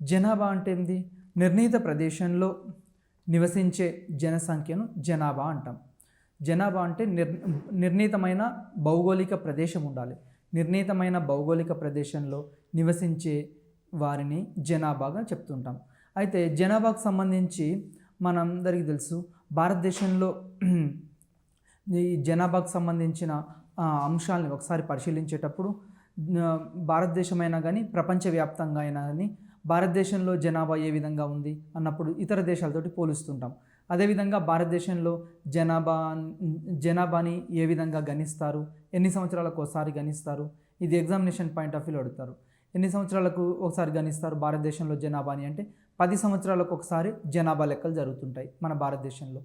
జనాభా అంటే ఏంది? నిర్ణీత ప్రదేశంలో నివసించే జనసంఖ్యను జనాభా అంటాం. జనాభా అంటే నిర్ణీతమైన భౌగోళిక ప్రదేశం ఉండాలి. నిర్ణీతమైన భౌగోళిక ప్రదేశంలో నివసించే వారిని జనాభాగా చెప్తుంటాం. అయితే జనాభాకు సంబంధించి మనందరికీ తెలుసు, భారతదేశంలో ఈ జనాభాకు సంబంధించిన అంశాలని ఒకసారి పరిశీలించేటప్పుడు భారతదేశమైనా కానీ ప్రపంచవ్యాప్తంగా అయినా కానీ భారతదేశంలో జనాభా ఏ విధంగా ఉంది అన్నప్పుడు ఇతర దేశాలతోటి పోలుస్తుంటాం. అదేవిధంగా భారతదేశంలో జనాభాని ఏ విధంగా గణిస్తారు, ఎన్ని సంవత్సరాలకు ఒకసారి గణిస్తారు, ఇది ఎగ్జామినేషన్ పాయింట్ ఆఫ్ వ్యూలో అడుగుతారు. ఎన్ని సంవత్సరాలకు ఒకసారి గణిస్తారు భారతదేశంలో జనాభాని అంటే 10 సంవత్సరాలకు ఒకసారి జనాభా లెక్కలు జరుగుతుంటాయి మన భారతదేశంలో.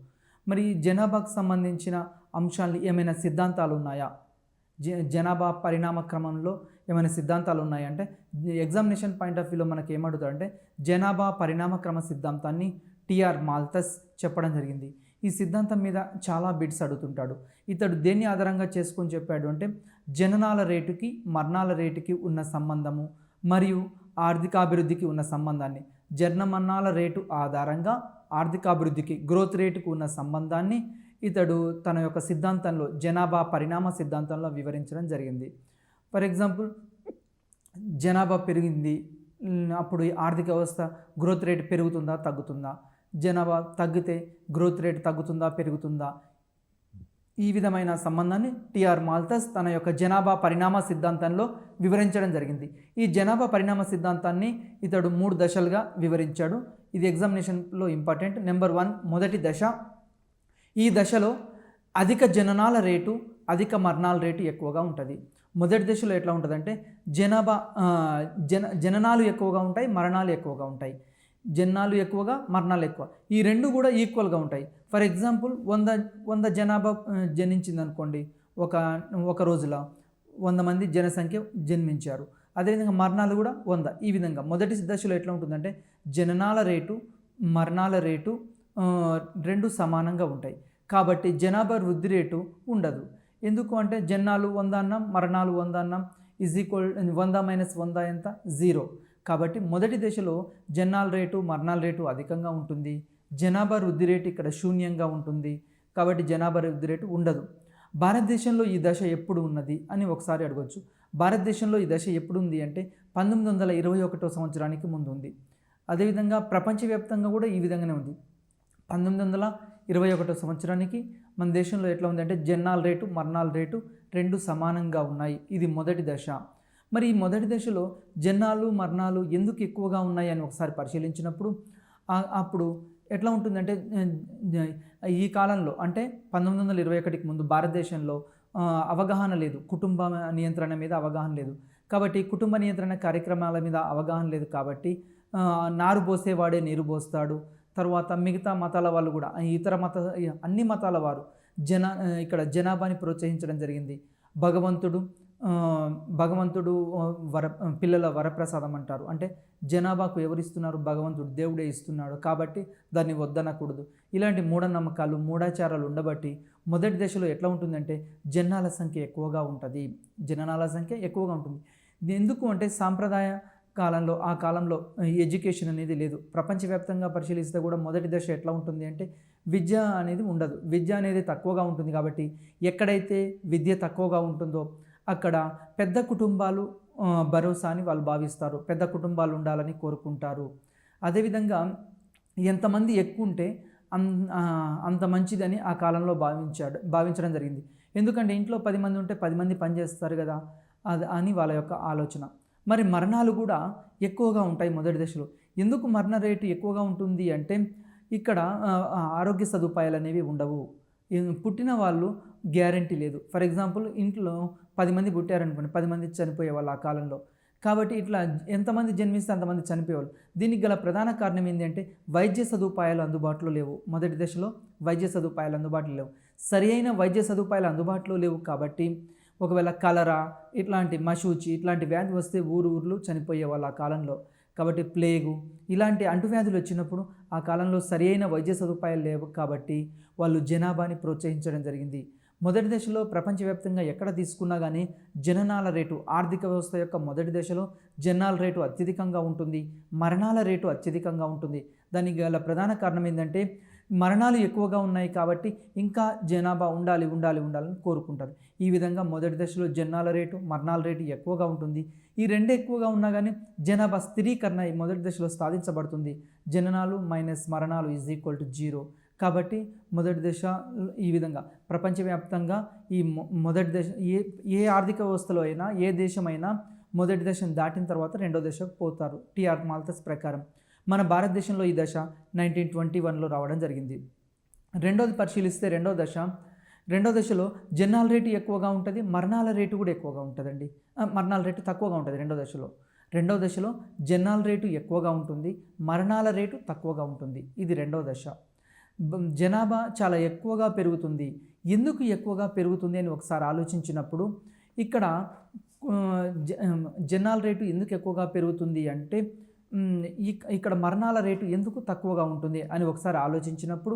మరి జనాభాకు సంబంధించిన అంశాలు ఏమైనా సిద్ధాంతాలు ఉన్నాయా, జనాభా పరిణామ క్రమంలో ఏమైనా సిద్ధాంతాలు ఉన్నాయంటే ఎగ్జామినేషన్ పాయింట్ ఆఫ్ వ్యూలో మనకి ఏమడుగుతారంటే జనాభా పరిణామ క్రమ సిద్ధాంతాన్ని టిఆర్ మాల్థస్ చెప్పడం జరిగింది. ఈ సిద్ధాంతం మీద చాలా బిట్స్ అడుగుతుంటాడు. ఇతడు దేన్ని ఆధారంగా చేసుకొని చెప్పాడు అంటే జననాల రేటుకి మరణాల రేటుకి ఉన్న సంబంధము మరియు ఆర్థికాభివృద్ధికి ఉన్న సంబంధాన్ని, జనమరణాల రేటు ఆధారంగా ఆర్థికాభివృద్ధికి గ్రోత్ రేటుకు ఉన్న సంబంధాన్ని ఇతడు తన యొక్క సిద్ధాంతంలో జనాభా పరిణామ సిద్ధాంతంలో వివరించడం జరిగింది. ఫర్ ఎగ్జాంపుల్, జనాభా పెరిగింది, అప్పుడు ఆర్థిక వ్యవస్థ గ్రోత్ రేట్ పెరుగుతుందా తగ్గుతుందా, జనాభా తగ్గితే గ్రోత్ రేట్ తగ్గుతుందా పెరుగుతుందా, ఈ విధమైన సంబంధాన్ని టిఆర్ మాల్థస్ తన యొక్క జనాభా పరిణామ సిద్ధాంతంలో వివరించడం జరిగింది. ఈ జనాభా పరిణామ సిద్ధాంతాన్ని ఇతడు 3 దశలుగా వివరించాడు. ఇది ఎగ్జామినేషన్లో ఇంపార్టెంట్. నెంబర్ 1 మొదటి దశ. ఈ దశలో అధిక జననాల రేటు అధిక మరణాల రేటు ఎక్కువగా ఉంటుంది. మొదటి దశలో ఎట్లా ఉంటుందంటే జననాలు ఎక్కువగా ఉంటాయి, మరణాలు ఎక్కువగా ఉంటాయి. జననాలు ఎక్కువగా, మరణాలు ఎక్కువ, ఈ రెండు కూడా ఈక్వల్గా ఉంటాయి. ఫర్ ఎగ్జాంపుల్ 100 జనాభా జనించింది అనుకోండి, ఒక రోజులో 100 మంది జనసంఖ్య జన్మించారు. అదేవిధంగా మరణాలు కూడా 100. ఈ విధంగా మొదటి దశలో ఎట్లా ఉంటుందంటే జననాల రేటు మరణాల రేటు రెండు సమానంగా ఉంటాయి. కాబట్టి జనాభా వృద్ధి రేటు ఉండదు. ఎందుకు అంటే జనాలు 100 అన్నాం, మరణాలు 100 అన్నాం, ఈజ్ ఈక్వల్ 100 - 100 ఎంత? 0. కాబట్టి మొదటి దశలో జనాల రేటు మరణాల రేటు అధికంగా ఉంటుంది, జనాభా వృద్ధి రేటు ఇక్కడ శూన్యంగా ఉంటుంది. కాబట్టి జనాభా వృద్ధి రేటు ఉండదు. భారతదేశంలో ఈ దశ ఎప్పుడు ఉన్నది అని ఒకసారి అడగవచ్చు. భారతదేశంలో ఈ దశ ఎప్పుడు ఉంది అంటే 1921 సంవత్సరానికి ముందు ఉంది. అదేవిధంగా ప్రపంచవ్యాప్తంగా కూడా ఈ విధంగానే ఉంది. 1921 సంవత్సరానికి మన దేశంలో ఎట్లా ఉందంటే జనాల రేటు మరణాల రేటు రెండు సమానంగా ఉన్నాయి. ఇది మొదటి దశ. మరి ఈ మొదటి దశలో జనాలు మరణాలు ఎందుకు ఎక్కువగా ఉన్నాయి అని ఒకసారి పరిశీలించినప్పుడు అప్పుడు ఎట్లా ఉంటుందంటే ఈ కాలంలో అంటే 1921కి ముందు భారతదేశంలో అవగాహన లేదు, కుటుంబ నియంత్రణ మీద అవగాహన లేదు. కాబట్టి కుటుంబ నియంత్రణ కార్యక్రమాల మీద అవగాహన లేదు. కాబట్టి నారు పోసేవాడే నీరు పోస్తాడు. తర్వాత మిగతా మతాల వాళ్ళు కూడా ఇతర అన్ని మతాల వారు ఇక్కడ జనాభాని ప్రోత్సహించడం జరిగింది. భగవంతుడు పిల్లల వరప్రసాదం అంటారు. అంటే జనాభాకు ఎవరిస్తున్నారు? భగవంతుడు, దేవుడే ఇస్తున్నాడు. కాబట్టి దాన్ని వద్దనకూడదు. ఇలాంటి మూఢనమ్మకాలు మూఢాచారాలు ఉండబట్టి మొదటి దశలో ఎట్లా ఉంటుందంటే జనాల సంఖ్య ఎక్కువగా ఉంటుంది. జననాల సంఖ్య ఎక్కువగా ఉంటుంది. ఎందుకు అంటే సాంప్రదాయ కాలంలో ఆ కాలంలో ఎడ్యుకేషన్ అనేది లేదు. ప్రపంచవ్యాప్తంగా పరిశీలిస్తే కూడా మొదటి దశ ఎట్లా ఉంటుంది అంటే విద్య అనేది ఉండదు. విద్య అనేది తక్కువగా ఉంటుంది. కాబట్టి ఎక్కడైతే విద్య తక్కువగా ఉంటుందో అక్కడ పెద్ద కుటుంబాలు భరోసా అని వాళ్ళు భావిస్తారు. పెద్ద కుటుంబాలు ఉండాలని కోరుకుంటారు. అదేవిధంగా ఎంతమంది ఎక్కువ ఉంటే అంత మంచిదని ఆ కాలంలో భావించడం జరిగింది. ఎందుకంటే ఇంట్లో 10 మంది ఉంటే 10 మంది పనిచేస్తారు కదా అని వాళ్ళ యొక్క ఆలోచన. మరి మరణాలు కూడా ఎక్కువగా ఉంటాయి మొదటి దశలో. ఎందుకు మరణ రేటు ఎక్కువగా ఉంటుంది అంటే ఇక్కడ ఆరోగ్య సదుపాయాలు అనేవి ఉండవు. పుట్టిన వాళ్ళు గ్యారంటీ లేదు. ఫర్ ఎగ్జాంపుల్ ఇంట్లో 10 మంది పుట్టారనుకోండి, 10 మంది చనిపోయేవాళ్ళు ఆ కాలంలో. కాబట్టి ఇట్లా ఎంతమంది జన్మిస్తే అంతమంది చనిపోయేవాళ్ళు. దీనికి గల ప్రధాన కారణం ఏంటంటే వైద్య సదుపాయాలు అందుబాటులో లేవు. మొదటి దశలో వైద్య సదుపాయాలు అందుబాటులో లేవు. సరి అయిన వైద్య సదుపాయాలు అందుబాటులో లేవు. కాబట్టి ఒకవేళ కలరా ఇట్లాంటి మశూచి ఇట్లాంటి వ్యాధి వస్తే ఊర్లు చనిపోయేవాళ్ళు ఆ కాలంలో. కాబట్టి ప్లేగు ఇలాంటి అంటువ్యాధులు వచ్చినప్పుడు ఆ కాలంలో సరి అయిన వైద్య సదుపాయాలు లేవు. కాబట్టి వాళ్ళు జనాభాని ప్రోత్సహించడం జరిగింది. మొదటి దశలో ప్రపంచవ్యాప్తంగా ఎక్కడ తీసుకున్నా కానీ జననాల రేటు, ఆర్థిక వ్యవస్థ యొక్క మొదటి దశలో జననాల రేటు అత్యధికంగా ఉంటుంది, మరణాల రేటు అత్యధికంగా ఉంటుంది. దానికి గల ప్రధాన కారణం ఏంటంటే మరణాలు ఎక్కువగా ఉన్నాయి కాబట్టి ఇంకా జనాభా ఉండాలని కోరుకుంటారు. ఈ విధంగా మొదటి దశలో జననాల రేటు, మరణాల రేటు ఎక్కువగా ఉంటుంది. ఈ రెండు ఎక్కువగా ఉన్నా కానీ జనాభా స్థిరీకరణ ఈ మొదటి దశలో సాధించబడుతుంది. జననాలు మైనస్ మరణాలు = 0. కాబట్టి మొదటి దశ ఈ విధంగా ప్రపంచవ్యాప్తంగా ఈ మొదటి దశ ఏ ఆర్థిక వ్యవస్థలో అయినా ఏ దేశమైనా మొదటి దశను దాటిన తర్వాత రెండో దశకు పోతారు టిఆర్ మాల్తస్ ప్రకారం. మన భారతదేశంలో ఈ దశ 1921లో రావడం జరిగింది. రెండోది పరిశీలిస్తే రెండో దశలో జననాల రేటు ఎక్కువగా ఉంటుంది, మరణాల రేటు కూడా ఎక్కువగా ఉంటుందండి. మరణాల రేటు తక్కువగా ఉంటుంది రెండో దశలో జననాల రేటు ఎక్కువగా ఉంటుంది, మరణాల రేటు తక్కువగా ఉంటుంది. ఇది రెండో దశ. జనాభా చాలా ఎక్కువగా పెరుగుతుంది. ఎందుకు ఎక్కువగా పెరుగుతుంది అని ఒకసారి ఆలోచించినప్పుడు ఇక్కడ జనాల రేటు ఎందుకు ఎక్కువగా పెరుగుతుంది అంటే ఇక్కడ మరణాల రేటు ఎందుకు తక్కువగా ఉంటుంది అని ఒకసారి ఆలోచించినప్పుడు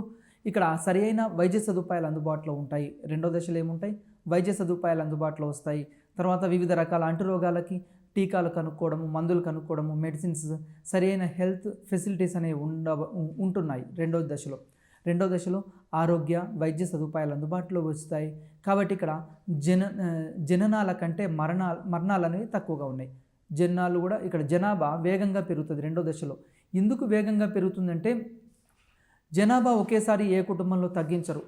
ఇక్కడ సరైన వైద్య సదుపాయాలు అందుబాటులో ఉంటాయి. రెండో దశలో ఏముంటాయి? వైద్య సదుపాయాలు అందుబాటులో వస్తాయి. తర్వాత వివిధ రకాల అంటురోగాలకి టీకాలు కనుక్కోవడము, మందులు కనుక్కోవడము, మెడిసిన్స్, సరైన హెల్త్ ఫెసిలిటీస్ అనేవి ఉంటున్నాయి రెండో దశలో ఆరోగ్య వైద్య సదుపాయాలు అందుబాటులో వస్తాయి. కాబట్టి ఇక్కడ జననాల కంటే మరణాలు అనేవి తక్కువగా ఉన్నాయి. జనాలు కూడా ఇక్కడ జనాభా వేగంగా పెరుగుతుంది రెండో దశలో. ఎందుకు వేగంగా పెరుగుతుందంటే జనాభా ఒకేసారి ఏ కుటుంబంలో తగ్గించరు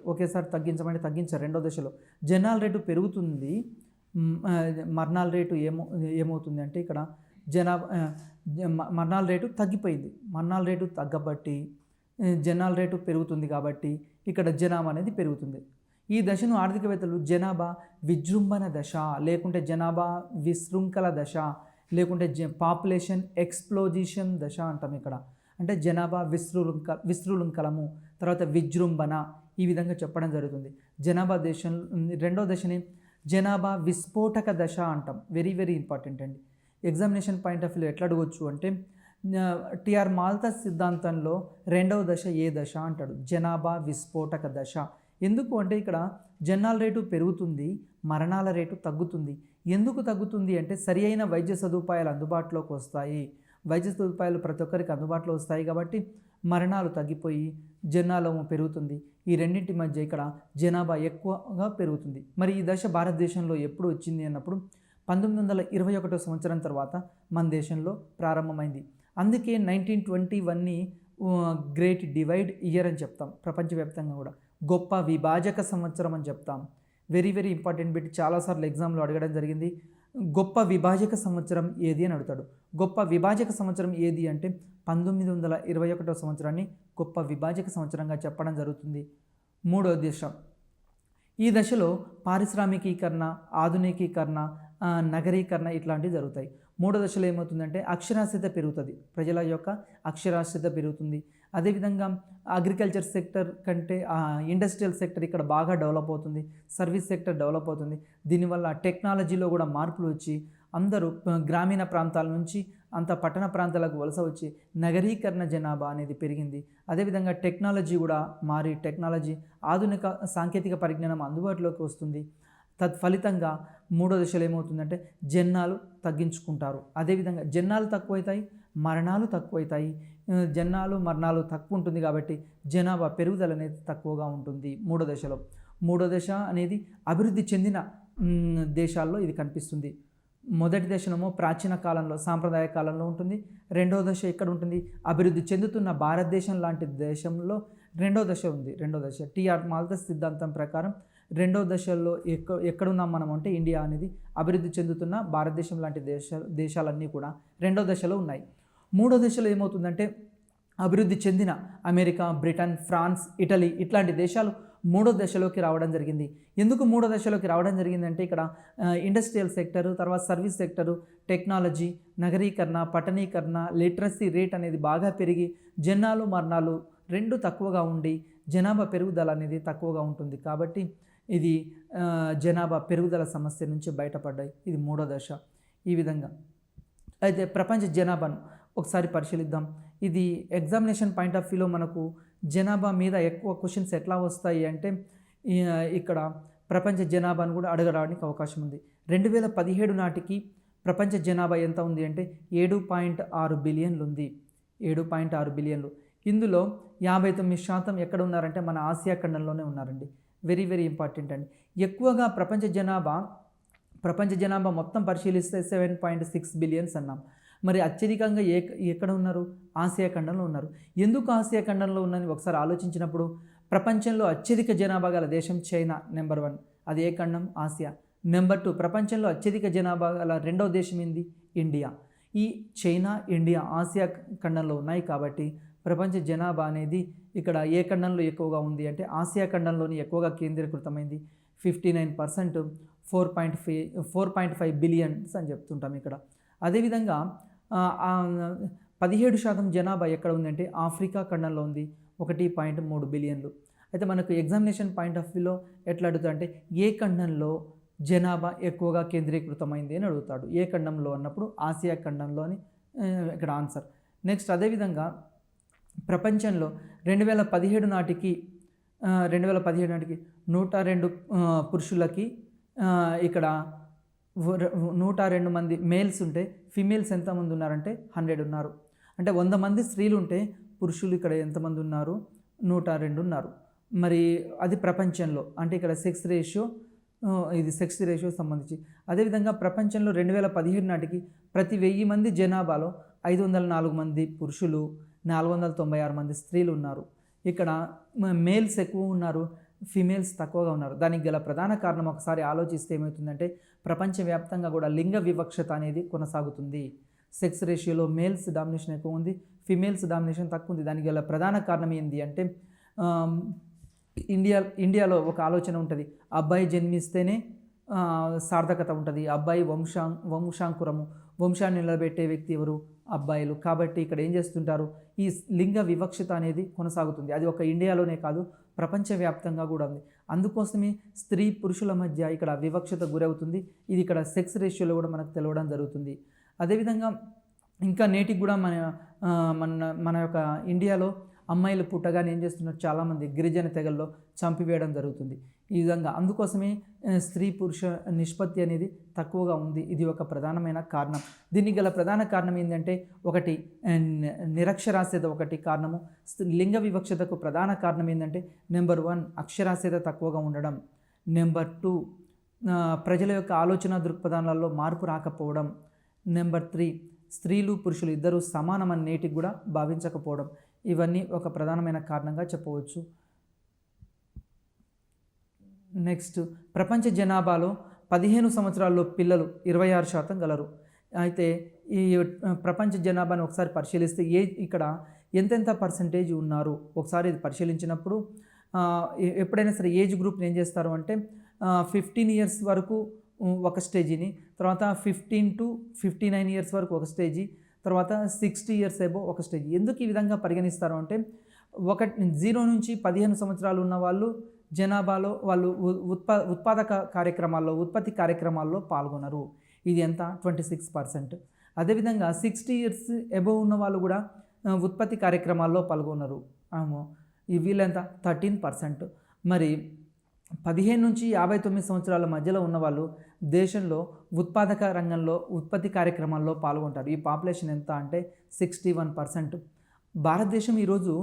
రెండో దశలో. జనాల రేటు పెరుగుతుంది, మరణాల రేటు ఏమవుతుంది అంటే ఇక్కడ మరణాల రేటు తగ్గిపోయింది. మరణాల రేటు తగ్గబట్టి జనాల రేటు పెరుగుతుంది కాబట్టి ఇక్కడ జనాభా అనేది పెరుగుతుంది. ఈ దశను ఆర్థికవేత్తలు జనాభా విజృంభణ దశ, లేకుంటే జనాభా విశృంఖల దశ, లేకుంటే పాపులేషన్ ఎక్స్ప్లోజిషన్ దశ అంటాం. ఇక్కడ అంటే జనాభా విశృంఖలము, తర్వాత విజృంభణ, ఈ విధంగా చెప్పడం జరుగుతుంది. రెండో దశని జనాభా విస్ఫోటక దశ అంటాం. వెరీ వెరీ ఇంపార్టెంట్ అండి. ఎగ్జామినేషన్ పాయింట్ ఆఫ్ వ్యూ ఎట్లా అడగవచ్చు అంటే టిఆర్ మాల్తస్ సిద్ధాంతంలో రెండవ దశ ఏ దశ అంటాడు? జనాభా విస్ఫోటక దశ. ఎందుకు అంటే ఇక్కడ జనాల రేటు పెరుగుతుంది, మరణాల రేటు తగ్గుతుంది. ఎందుకు తగ్గుతుంది అంటే సరి అయిన వైద్య సదుపాయాలు అందుబాటులోకి వస్తాయి. వైద్య సదుపాయాలు ప్రతి ఒక్కరికి అందుబాటులో వస్తాయి కాబట్టి మరణాలు తగ్గిపోయి జనాభా పెరుగుతుంది. ఈ రెండింటి మధ్య ఇక్కడ జనాభా ఎక్కువగా పెరుగుతుంది. మరి ఈ దశ భారతదేశంలో ఎప్పుడు వచ్చింది అన్నప్పుడు 1921 సంవత్సరం తర్వాత మన దేశంలో ప్రారంభమైంది. అందుకే 1921ని గ్రేట్ డివైడ్ ఇయర్ అని చెప్తాం. ప్రపంచవ్యాప్తంగా కూడా గొప్ప విభాజక సంవత్సరం అని చెప్తాం. వెరీ వెరీ ఇంపార్టెంట్ బిట్, చాలాసార్లు ఎగ్జామ్లో అడగడం జరిగింది. గొప్ప విభాజక సంవత్సరం ఏది అని అడుగుతాడు. గొప్ప విభాజక సంవత్సరం ఏది అంటే 1921 సంవత్సరాన్ని గొప్ప విభాజక సంవత్సరంగా చెప్పడం జరుగుతుంది. మూడో దశ. ఈ దశలో పారిశ్రామికీకరణ, ఆధునికీకరణ, నగరీకరణ ఇట్లాంటివి జరుగుతాయి. మూడో దశలో ఏమవుతుందంటే అక్షరాస్యత పెరుగుతుంది, ప్రజల యొక్క అక్షరాస్యత పెరుగుతుంది. అదేవిధంగా అగ్రికల్చర్ సెక్టర్ కంటే ఇండస్ట్రియల్ సెక్టర్ ఇక్కడ బాగా డెవలప్ అవుతుంది, సర్వీస్ సెక్టర్ డెవలప్ అవుతుంది. దీనివల్ల టెక్నాలజీలో కూడా మార్పులు వచ్చి అందరూ గ్రామీణ ప్రాంతాల నుంచి అంత పట్టణ ప్రాంతాలకు వలస వచ్చి నగరీకరణ జనాభా అనేది పెరిగింది. అదేవిధంగా టెక్నాలజీ కూడా మారి ఆధునిక సాంకేతిక పరిజ్ఞానం అందుబాటులోకి వస్తుంది. తత్ఫలితంగా మూడో దశలో ఏమవుతుందంటే జనాలు తగ్గించుకుంటారు. అదేవిధంగా జనాలు తక్కువవుతాయి, మరణాలు తక్కువవుతాయి. మరణాలు తక్కువ ఉంటుంది కాబట్టి జనాభా పెరుగుదల అనేది తక్కువగా ఉంటుంది మూడో దశ అనేది అభివృద్ధి చెందిన దేశాల్లో ఇది కనిపిస్తుంది. మొదటి దశనేమో ప్రాచీన కాలంలో, సాంప్రదాయ కాలంలో ఉంటుంది. రెండో దశ ఎక్కడ ఉంటుంది? అభివృద్ధి చెందుతున్న భారతదేశం లాంటి దేశంలో రెండో దశ ఉంది. టిఆర్ మాల్తస్ సిద్ధాంతం ప్రకారం రెండో దశలో ఎక్కడున్నాం మనం అంటే ఇండియా అనేది అభివృద్ధి చెందుతున్న భారతదేశం లాంటి దేశాలన్నీ కూడా రెండో దశలో ఉన్నాయి. మూడో దశలో ఏమవుతుందంటే అభివృద్ధి చెందిన అమెరికా, బ్రిటన్, ఫ్రాన్స్, ఇటలీ ఇట్లాంటి దేశాలు మూడో దశలోకి రావడం జరిగింది. ఎందుకు మూడో దశలోకి రావడం జరిగిందంటే ఇక్కడ ఇండస్ట్రియల్ సెక్టరు, తర్వాత సర్వీస్ సెక్టరు, టెక్నాలజీ, నగరీకరణ, పట్టణీకరణ, లిటరసీ రేట్ అనేది బాగా పెరిగి జనాలు మరణాలు రెండు తక్కువగా ఉండి జనాభా పెరుగుదల అనేది తక్కువగా ఉంటుంది. కాబట్టి ఇది జనాభా పెరుగుదల సమస్య నుంచి బయటపడ్డాయి. ఇది మూడో దశ. ఈ విధంగా అయితే ప్రపంచ జనాభాను ఒకసారి పరిశీలిద్దాం. ఇది ఎగ్జామినేషన్ పాయింట్ ఆఫ్ వ్యూలో మనకు జనాభా మీద ఎక్కువ క్వశ్చన్స్ ఎట్లా వస్తాయి అంటే ఇక్కడ ప్రపంచ జనాభాను కూడా అడగడానికి అవకాశం ఉంది. 2017 నాటికి ప్రపంచ జనాభా ఎంత ఉంది అంటే 7.6 బిలియన్లు ఉంది. 7.6 బిలియన్లు. ఇందులో 59% ఎక్కడ ఉన్నారంటే మన ఆసియా ఖండంలోనే ఉన్నారండి. వెరీ వెరీ ఇంపార్టెంట్ అండి. ఎక్కువగా ప్రపంచ జనాభా మొత్తం పరిశీలిస్తే 7.6 బిలియన్స్ అన్నాం. మరి అత్యధికంగా ఎక్కడ ఉన్నారు? ఆసియా ఖండంలో ఉన్నారు. ఎందుకు ఆసియా ఖండంలో ఉన్నది ఒకసారి ఆలోచించినప్పుడు ప్రపంచంలో అత్యధిక జనాభా గల దేశం చైనా నెంబర్ 1. అది ఏ ఖండం? ఆసియా. నెంబర్ 2 ప్రపంచంలో అత్యధిక జనాభా గల రెండవ దేశం ఏంది? ఇండియా. ఈ చైనా, ఇండియా ఆసియా ఖండంలో ఉన్నాయి కాబట్టి ప్రపంచ జనాభా అనేది ఇక్కడ ఏ ఖండంలో ఎక్కువగా ఉంది అంటే ఆసియా ఖండంలోని ఎక్కువగా కేంద్రీకృతమైంది. 59% 4.5 బిలియన్స్ అని చెప్తుంటాం ఇక్కడ. అదేవిధంగా 17% జనాభా ఎక్కడ ఉందంటే ఆఫ్రికా ఖండంలో ఉంది. 1.3 బిలియన్లు. అయితే మనకు ఎగ్జామినేషన్ పాయింట్ ఆఫ్ వ్యూలో ఎట్లా అడుగుతా అంటే ఏ ఖండంలో జనాభా ఎక్కువగా కేంద్రీకృతమైంది అని అడుగుతాడు. ఏ ఖండంలో అన్నప్పుడు ఆసియా ఖండంలో అని ఇక్కడ ఆన్సర్. నెక్స్ట్ అదేవిధంగా ప్రపంచంలో 2017 నాటికి 102 పురుషులకి ఇక్కడ 102 మంది మేల్స్ ఉంటే ఫీమేల్స్ ఎంతమంది ఉన్నారంటే 100 ఉన్నారు. అంటే 100 మంది స్త్రీలు ఉంటే పురుషులు ఇక్కడ ఎంతమంది ఉన్నారు? 102 ఉన్నారు. మరి అది ప్రపంచంలో అంటే ఇక్కడ సెక్స్ రేషియో, ఇది సెక్స్ రేషియో సంబంధించి. అదేవిధంగా ప్రపంచంలో 2017 నాటికి ప్రతి 1000 మంది జనాభాలో 504 మంది పురుషులు, 496 మంది స్త్రీలు ఉన్నారు. ఇక్కడ మేల్స్ ఎక్కువ ఉన్నారు, ఫీమేల్స్ తక్కువగా ఉన్నారు. దానికి గల ప్రధాన కారణం ఒకసారి ఆలోచిస్తే ఏమవుతుందంటే ప్రపంచవ్యాప్తంగా కూడా లింగ వివక్షత అనేది కొనసాగుతుంది. సెక్స్ రేషియోలో మేల్స్ డామినేషన్ ఎక్కువ ఉంది, ఫీమేల్స్ డామినేషన్ తక్కువ ఉంది. దానికి గల ప్రధాన కారణం ఏంటి అంటే ఇండియాలో ఒక ఆలోచన ఉంటుంది, అబ్బాయి జన్మిస్తేనే సార్థకత ఉంటుంది, అబ్బాయి వంశాన్ని నిలబెట్టే వ్యక్తి ఎవరు? అబ్బాయిలు. కాబట్టి ఇక్కడ ఏం చేస్తుంటారు, ఈ లింగ వివక్షత అనేది కొనసాగుతుంది. అది ఒక ఇండియాలోనే కాదు, ప్రపంచవ్యాప్తంగా కూడా ఉంది. అందుకోసమే స్త్రీ పురుషుల మధ్య ఇక్కడ వివక్షత గురవుతుంది. ఇది ఇక్కడ సెక్స్ రేషియోలో కూడా మనకు తెలవడం జరుగుతుంది. అదేవిధంగా ఇంకా నేటికి కూడా మన యొక్క ఇండియాలో అమ్మాయిలు పుట్టగానే ఏం చేస్తున్నారు, చాలామంది గిరిజన తెగల్లో చంపివేయడం జరుగుతుంది. ఈ విధంగా అందుకోసమే స్త్రీ పురుష నిష్పత్తి అనేది తక్కువగా ఉంది. ఇది ఒక ప్రధానమైన కారణం. దీనికి గల ప్రధాన కారణం ఏంటంటే ఒకటి నిరక్షరాస్యత ఒకటి కారణము. లింగ వివక్షతకు ప్రధాన కారణం ఏంటంటే నెంబర్ 1 అక్షరాస్యత తక్కువగా ఉండడం, నెంబర్ 2 ప్రజల యొక్క ఆలోచన దృక్పథాలలో మార్పు రాకపోవడం, నెంబర్ 3 స్త్రీలు పురుషులు ఇద్దరు సమానమని నేటికి కూడా భావించకపోవడం. ఇవన్నీ ఒక ప్రధానమైన కారణంగా చెప్పవచ్చు. నెక్స్ట్ ప్రపంచ జనాభాలో 15 సంవత్సరాల్లో పిల్లలు 26% గలరు. అయితే ఈ ప్రపంచ జనాభాను ఒకసారి పరిశీలిస్తే ఇక్కడ ఎంతెంత పర్సంటేజ్ ఉన్నారు ఒకసారి ఇది పరిశీలించినప్పుడు ఎప్పుడైనా సరే ఏజ్ గ్రూప్ని ఏం చేస్తారు అంటే 15 ఇయర్స్ వరకు ఒక స్టేజీని, తర్వాత 15 to 59 ఇయర్స్ వరకు ఒక స్టేజీ, తర్వాత 60 ఇయర్స్ ఏబో ఒక స్టేజ్. ఎందుకు ఈ విధంగా పరిగణిస్తారు అంటే 0 నుంచి 15 సంవత్సరాలు ఉన్న వాళ్ళు జనాభాలో వాళ్ళు ఉత్పత్తి కార్యక్రమాల్లో పాల్గొనరు. ఇది ఎంత? 26%. అదేవిధంగా 60 ఇయర్స్ అబోవ్ ఉన్న వాళ్ళు కూడా ఉత్పత్తి కార్యక్రమాల్లో పాల్గొనరు. వీళ్ళెంత? 13%. మరి 15 నుంచి 59 సంవత్సరాల మధ్యలో ఉన్నవాళ్ళు దేశంలో ఉత్పాదక రంగంలో ఉత్పత్తి కార్యక్రమాల్లో పాల్గొంటారు. ఈ పాపులేషన్ ఎంత అంటే 61%. భారతదేశం ఈరోజు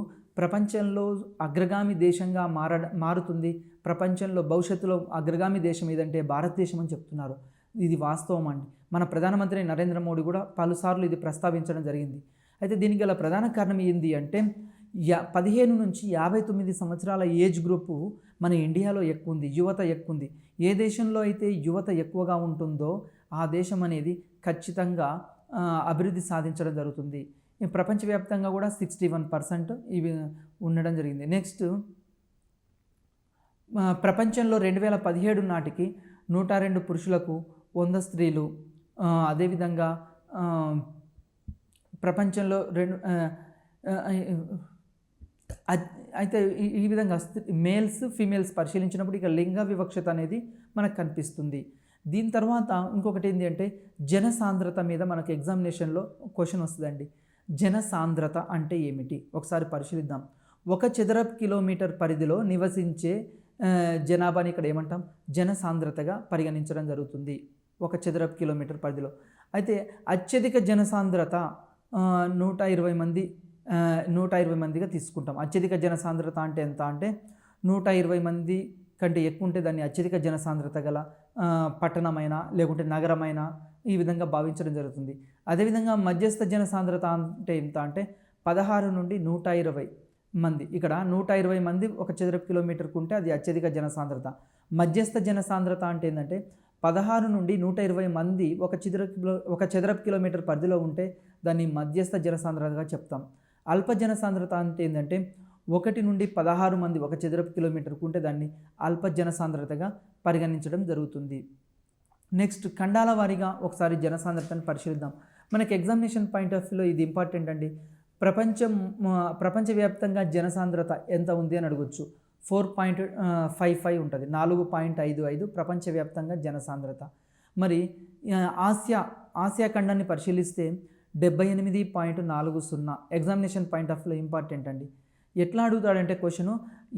ప్రపంచంలో అగ్రగామి దేశంగా మారుతుంది. ప్రపంచంలో భవిష్యత్తులో అగ్రగామి దేశం ఏదంటే భారతదేశం అని చెప్తున్నారు. ఇది వాస్తవం అండి. మన ప్రధానమంత్రి నరేంద్ర మోడీ కూడా పలుసార్లు ఇది ప్రస్తావించడం జరిగింది. అయితే దీనికి గల ప్రధాన కారణం ఏంటి అంటే 15 నుంచి 59 సంవత్సరాల ఏజ్ గ్రూపు మన ఇండియాలో ఎక్కువ ఉంది, యువత ఎక్కువ ఉంది. ఏ దేశంలో అయితే యువత ఎక్కువగా ఉంటుందో ఆ దేశం అనేది ఖచ్చితంగా అభివృద్ధి సాధించడం జరుగుతుంది. ప్రపంచవ్యాప్తంగా కూడా 61% ఇవి ఉండడం జరిగింది. నెక్స్ట్ ప్రపంచంలో 2017 నాటికి 102 పురుషులకు 100 స్త్రీలు, అదేవిధంగా ప్రపంచంలో అయితే ఈ విధంగా మేల్స్ ఫీమేల్స్ పరిశీలించినప్పుడు ఇక లింగ వివక్షత అనేది మనకు కనిపిస్తుంది. దీని తర్వాత ఇంకొకటి ఏంటి అంటే జనసాంద్రత మీద మనకు ఎగ్జామినేషన్లో క్వశ్చన్ వస్తుందండి. జనసాంద్రత అంటే ఏమిటి ఒకసారి పరిశీలిద్దాం. 1 చదరపు కిలోమీటర్ పరిధిలో నివసించే జనాభాని ఇక్కడ ఏమంటాం, జనసాంద్రతగా పరిగణించడం జరుగుతుంది 1 చదరపు కిలోమీటర్ పరిధిలో. అయితే అత్యధిక జనసాంద్రత 120 మంది 120 మందిగా తీసుకుంటాం. అత్యధిక జనసాంద్రత అంటే ఎంత అంటే 120 మంది కంటే ఎక్కువ ఉంటే దాన్ని అత్యధిక జనసాంద్రత గల పట్టణమైనా లేకుంటే నగరమైనా ఈ విధంగా భావించడం జరుగుతుంది. అదేవిధంగా మధ్యస్థ జనసాంద్రత అంటే ఎంత అంటే 16 నుండి 120 మంది. ఇక్కడ 120 మంది 1 చదరపు కిలోమీటర్కు ఉంటే అది అత్యధిక జనసాంద్రత. మధ్యస్థ జనసాంద్రత అంటే ఏంటంటే 16 నుండి 120 మంది 1 చదరపు కిలోమీటర్ పరిధిలో ఉంటే దాన్ని మధ్యస్థ జనసాంద్రతగా చెప్తాం. అల్ప జనసాంద్రత అంటే ఏంటంటే 1 నుండి 16 మంది 1 చదరపు కిలోమీటర్కు ఉంటే దాన్ని అల్ప జనసాంద్రతగా పరిగణించడం జరుగుతుంది. నెక్స్ట్ ఖండాల వారీగా ఒకసారి జనసాంద్రతను పరిశీలిద్దాం. మనకి ఎగ్జామినేషన్ పాయింట్ ఆఫ్ వ్యూలో ఇది ఇంపార్టెంట్ అండి. ప్రపంచవ్యాప్తంగా జనసాంద్రత ఎంత ఉంది అని అడగొచ్చు. 4.55 ఉంటుంది, 4.55 ప్రపంచవ్యాప్తంగా జనసాంద్రత. మరి ఆసియా ఖండాన్ని పరిశీలిస్తే 78.40. ఎగ్జామినేషన్ పాయింట్ ఆఫ్ వ్యూలో ఇంపార్టెంట్ అండి. ఎట్లా అడుగుతాడంటే క్వశ్చను,